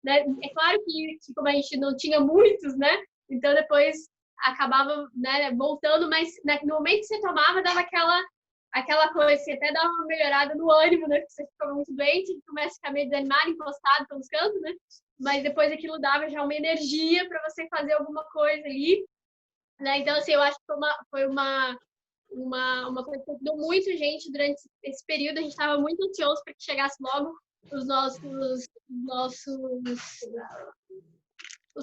né? É claro que como a gente não tinha muitos, né? Então depois acabava, né, voltando, mas no momento que você tomava, dava aquela coisa, você até dava uma melhorada no ânimo, né? Porque você ficava muito doente, começa a ficar meio desanimado, encostado pelos cantos, né? Mas depois aquilo dava já uma energia para você fazer alguma coisa ali, né? Então, assim, eu acho que foi uma coisa que ajudou muito gente durante esse período. A gente estava muito ansioso para que chegasse logo os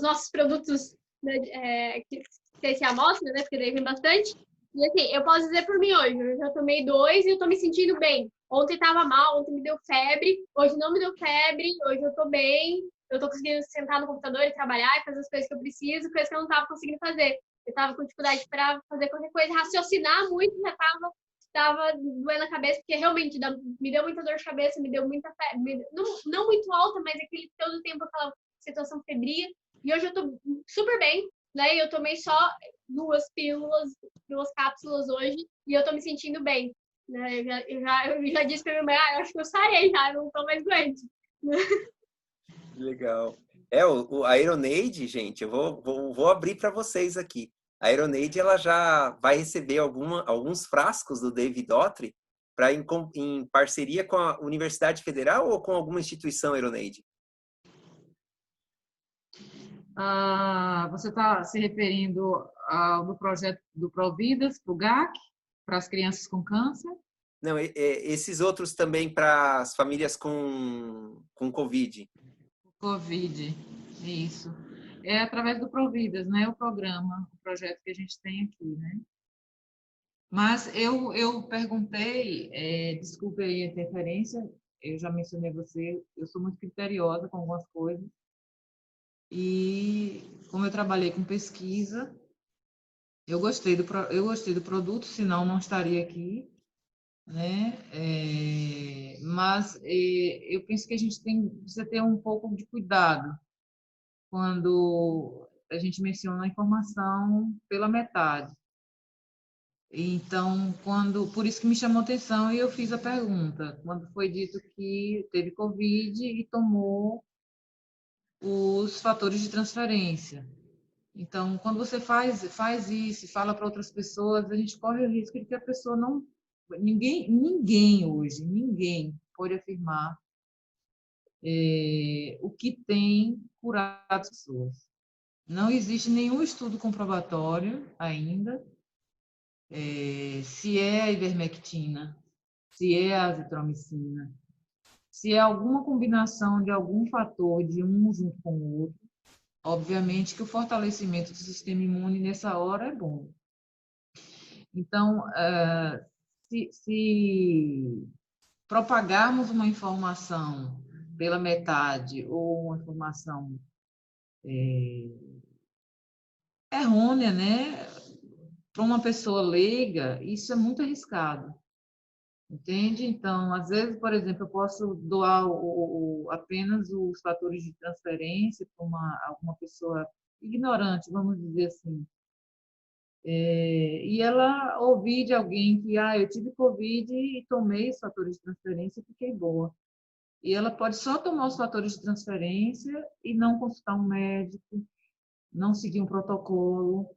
nossos produtos, né, que se amostra, né? Porque daí vem bastante. E assim, eu posso dizer por mim hoje, eu já tomei 2 e eu tô me sentindo bem. Ontem estava mal, ontem me deu febre, hoje não me deu febre, hoje eu tô bem, eu tô conseguindo sentar no computador e trabalhar e fazer as coisas que eu preciso, coisas que eu não tava conseguindo fazer. Eu tava com dificuldade para fazer qualquer coisa, raciocinar muito, já tava doendo a cabeça, porque realmente me deu muita dor de cabeça, me deu muita febre, não muito alta, mas todo o tempo aquela situação febria. E hoje eu tô super bem, né? Eu tomei só 2 pílulas 2 cápsulas hoje e eu tô me sentindo bem. Né? Eu já disse pra minha mãe, eu acho que eu sarei já, eu não tô mais doente. Legal. A Ironeide, gente, eu vou abrir para vocês aqui. A Ironeide, ela já vai receber alguns frascos do David Daughtry em parceria com a Universidade Federal ou com alguma instituição, Ironeide? Você está se referindo ao projeto do Providas, para o GAC, para as crianças com câncer? Não, esses outros também para as famílias com Covid. Covid, isso. É através do Providas, né? O programa, o projeto que a gente tem aqui, né? Mas eu perguntei, desculpe aí a interferência, eu já mencionei a você, eu sou muito criteriosa com algumas coisas. E como eu trabalhei com pesquisa, eu gostei do produto, senão não estaria aqui, né? Mas eu penso que a gente precisa ter um pouco de cuidado quando a gente menciona a informação pela metade. Então, por isso que me chamou a atenção e eu fiz a pergunta, quando foi dito que teve Covid e tomou os fatores de transferência. Então, quando você faz isso e fala para outras pessoas, a gente corre o risco de que a pessoa não... Ninguém hoje pode afirmar o que tem curado as pessoas. Não existe nenhum estudo comprobatório ainda se é a ivermectina, se é a azitromicina, se é alguma combinação de algum fator de um junto com o outro. Obviamente que o fortalecimento do sistema imune nessa hora é bom. Então, se propagarmos uma informação pela metade ou uma informação errônea, né, para uma pessoa leiga, isso é muito arriscado. Entende? Então, às vezes, por exemplo, eu posso doar apenas os fatores de transferência para alguma pessoa ignorante, vamos dizer assim. E ela ouvir de alguém que, eu tive Covid e tomei os fatores de transferência e fiquei boa. E ela pode só tomar os fatores de transferência e não consultar um médico, não seguir um protocolo.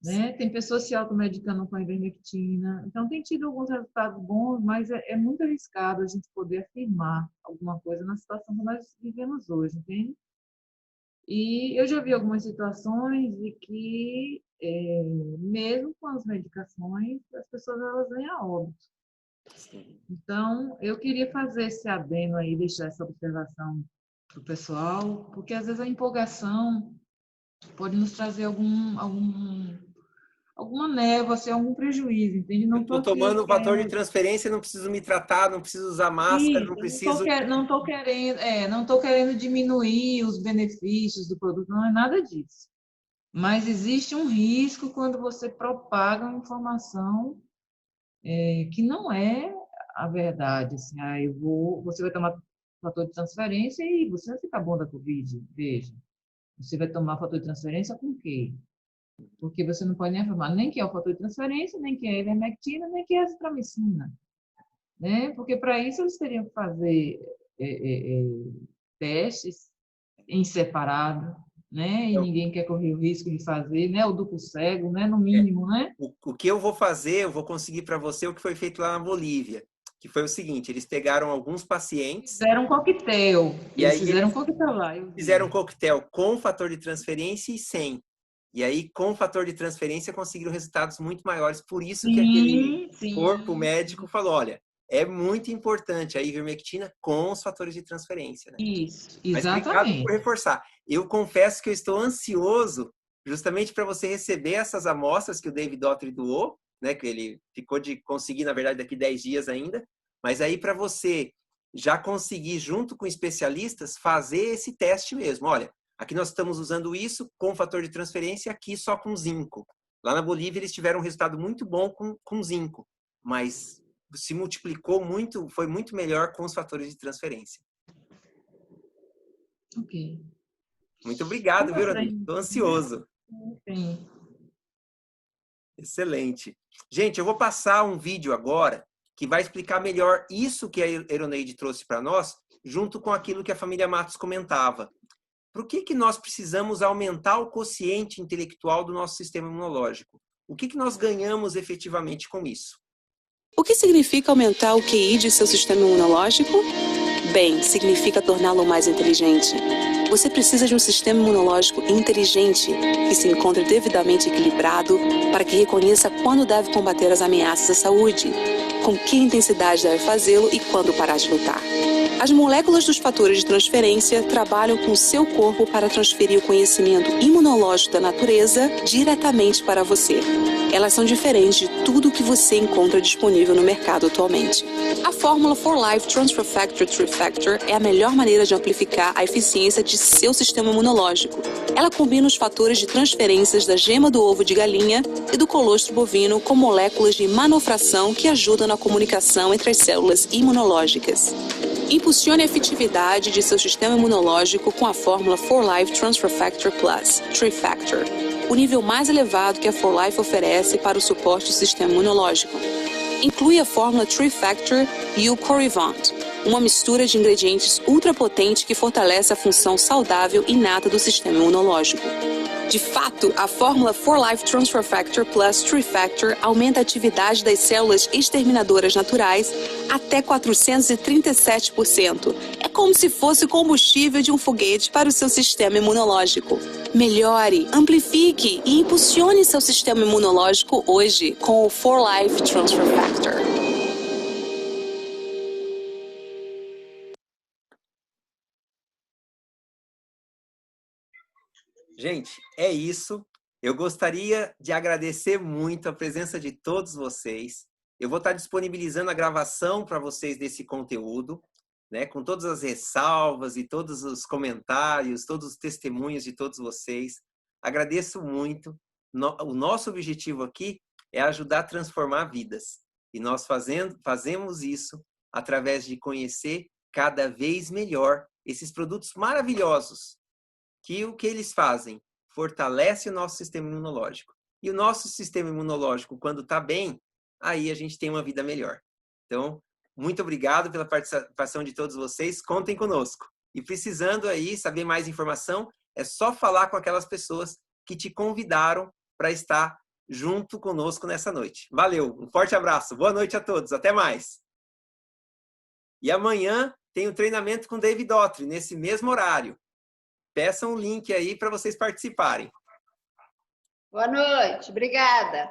Né? Tem pessoas se automedicando com a ivermectina. Então, tem tido alguns resultados bons, mas é muito arriscado a gente poder afirmar alguma coisa na situação que nós vivemos hoje, entende? E eu já vi algumas situações de que, mesmo com as medicações, as pessoas elas vêm a óbito. Então, eu queria fazer esse adendo aí, deixar essa observação para o pessoal, porque às vezes a empolgação pode nos trazer alguma névoa, assim, algum prejuízo, entende? Não estou tomando o fator de transferência, não preciso me tratar, não preciso usar máscara, não preciso... Não estou querendo diminuir os benefícios do produto, não é nada disso. Mas existe um risco quando você propaga uma informação que não é a verdade. Assim, você vai tomar fator de transferência e você vai ficar bom da Covid, veja. Você vai tomar fator de transferência com o quê? Porque você não pode nem afirmar nem que é o fator de transferência, nem que é a ivermectina, nem que é a azitromicina. Né? Porque para isso eles teriam que fazer testes em separado, né? E ninguém quer correr o risco de fazer, né? O duplo cego, né? No mínimo, né? O que eu vou fazer, eu vou conseguir para você o que foi feito lá na Bolívia, que foi o seguinte, eles pegaram alguns pacientes... Fizeram um coquetel. Fizeram um coquetel com fator de transferência e sem. E aí, com o fator de transferência, conseguiram resultados muito maiores. Por isso que aquele corpo médico falou, olha, é muito importante a ivermectina com os fatores de transferência. Né? Isso, exatamente. Mas obrigado por reforçar. Eu confesso que eu estou ansioso justamente para você receber essas amostras que o David Daughtry doou, né, que ele ficou de conseguir, na verdade, daqui 10 dias ainda. Mas aí, para você já conseguir, junto com especialistas, fazer esse teste mesmo. Olha, aqui nós estamos usando isso com fator de transferência, aqui só com zinco. Lá na Bolívia eles tiveram um resultado muito bom com zinco, mas se multiplicou muito, foi muito melhor com os fatores de transferência. Ok. Muito obrigado, viu, Rodrigo? Estou ansioso. Sim. Excelente. Gente, eu vou passar um vídeo agora que vai explicar melhor isso que a Eroneide trouxe para nós, junto com aquilo que a família Matos comentava. Por que nós precisamos aumentar o quociente intelectual do nosso sistema imunológico? O que nós ganhamos efetivamente com isso? O que significa aumentar o QI de seu sistema imunológico? Bem, significa torná-lo mais inteligente. Você precisa de um sistema imunológico inteligente, que se encontre devidamente equilibrado para que reconheça quando deve combater as ameaças à saúde, com que intensidade deve fazê-lo e quando parar de lutar. As moléculas dos fatores de transferência trabalham com o seu corpo para transferir o conhecimento imunológico da natureza diretamente para você. Elas são diferentes de tudo que você encontra disponível no mercado atualmente. A fórmula 4Life Transfer Factor Trifactor é a melhor maneira de amplificar a eficiência de seu sistema imunológico. Ela combina os fatores de transferências da gema do ovo de galinha e do colostro bovino com moléculas de manofração que ajudam na comunicação entre as células imunológicas. Impulsione a efetividade de seu sistema imunológico com a fórmula 4Life Transfer Factor Plus, Trifactor, o nível mais elevado que a 4Life oferece para o suporte do sistema imunológico. Inclui a fórmula Trifactor e o Corivant, uma mistura de ingredientes ultrapotente que fortalece a função saudável inata do sistema imunológico. De fato, a fórmula 4Life Transfer Factor Plus Trifactor aumenta a atividade das células exterminadoras naturais até 437%. É como se fosse o combustível de um foguete para o seu sistema imunológico. Melhore, amplifique e impulsione seu sistema imunológico hoje com o 4Life Transfer Factor. Gente, é isso. Eu gostaria de agradecer muito a presença de todos vocês. Eu vou estar disponibilizando a gravação para vocês desse conteúdo, né, com todas as ressalvas e todos os comentários, todos os testemunhos de todos vocês. Agradeço muito. O nosso objetivo aqui é ajudar a transformar vidas. E nós fazemos isso através de conhecer cada vez melhor esses produtos maravilhosos, que o que eles fazem? Fortalece o nosso sistema imunológico. E o nosso sistema imunológico, quando está bem, aí a gente tem uma vida melhor. Então, muito obrigado pela participação de todos vocês. Contem conosco. E precisando aí saber mais informação, é só falar com aquelas pessoas que te convidaram para estar junto conosco nessa noite. Valeu, um forte abraço. Boa noite a todos. Até mais. E amanhã tem o treinamento com David Daughtry, nesse mesmo horário. Peçam o link aí para vocês participarem. Boa noite, obrigada.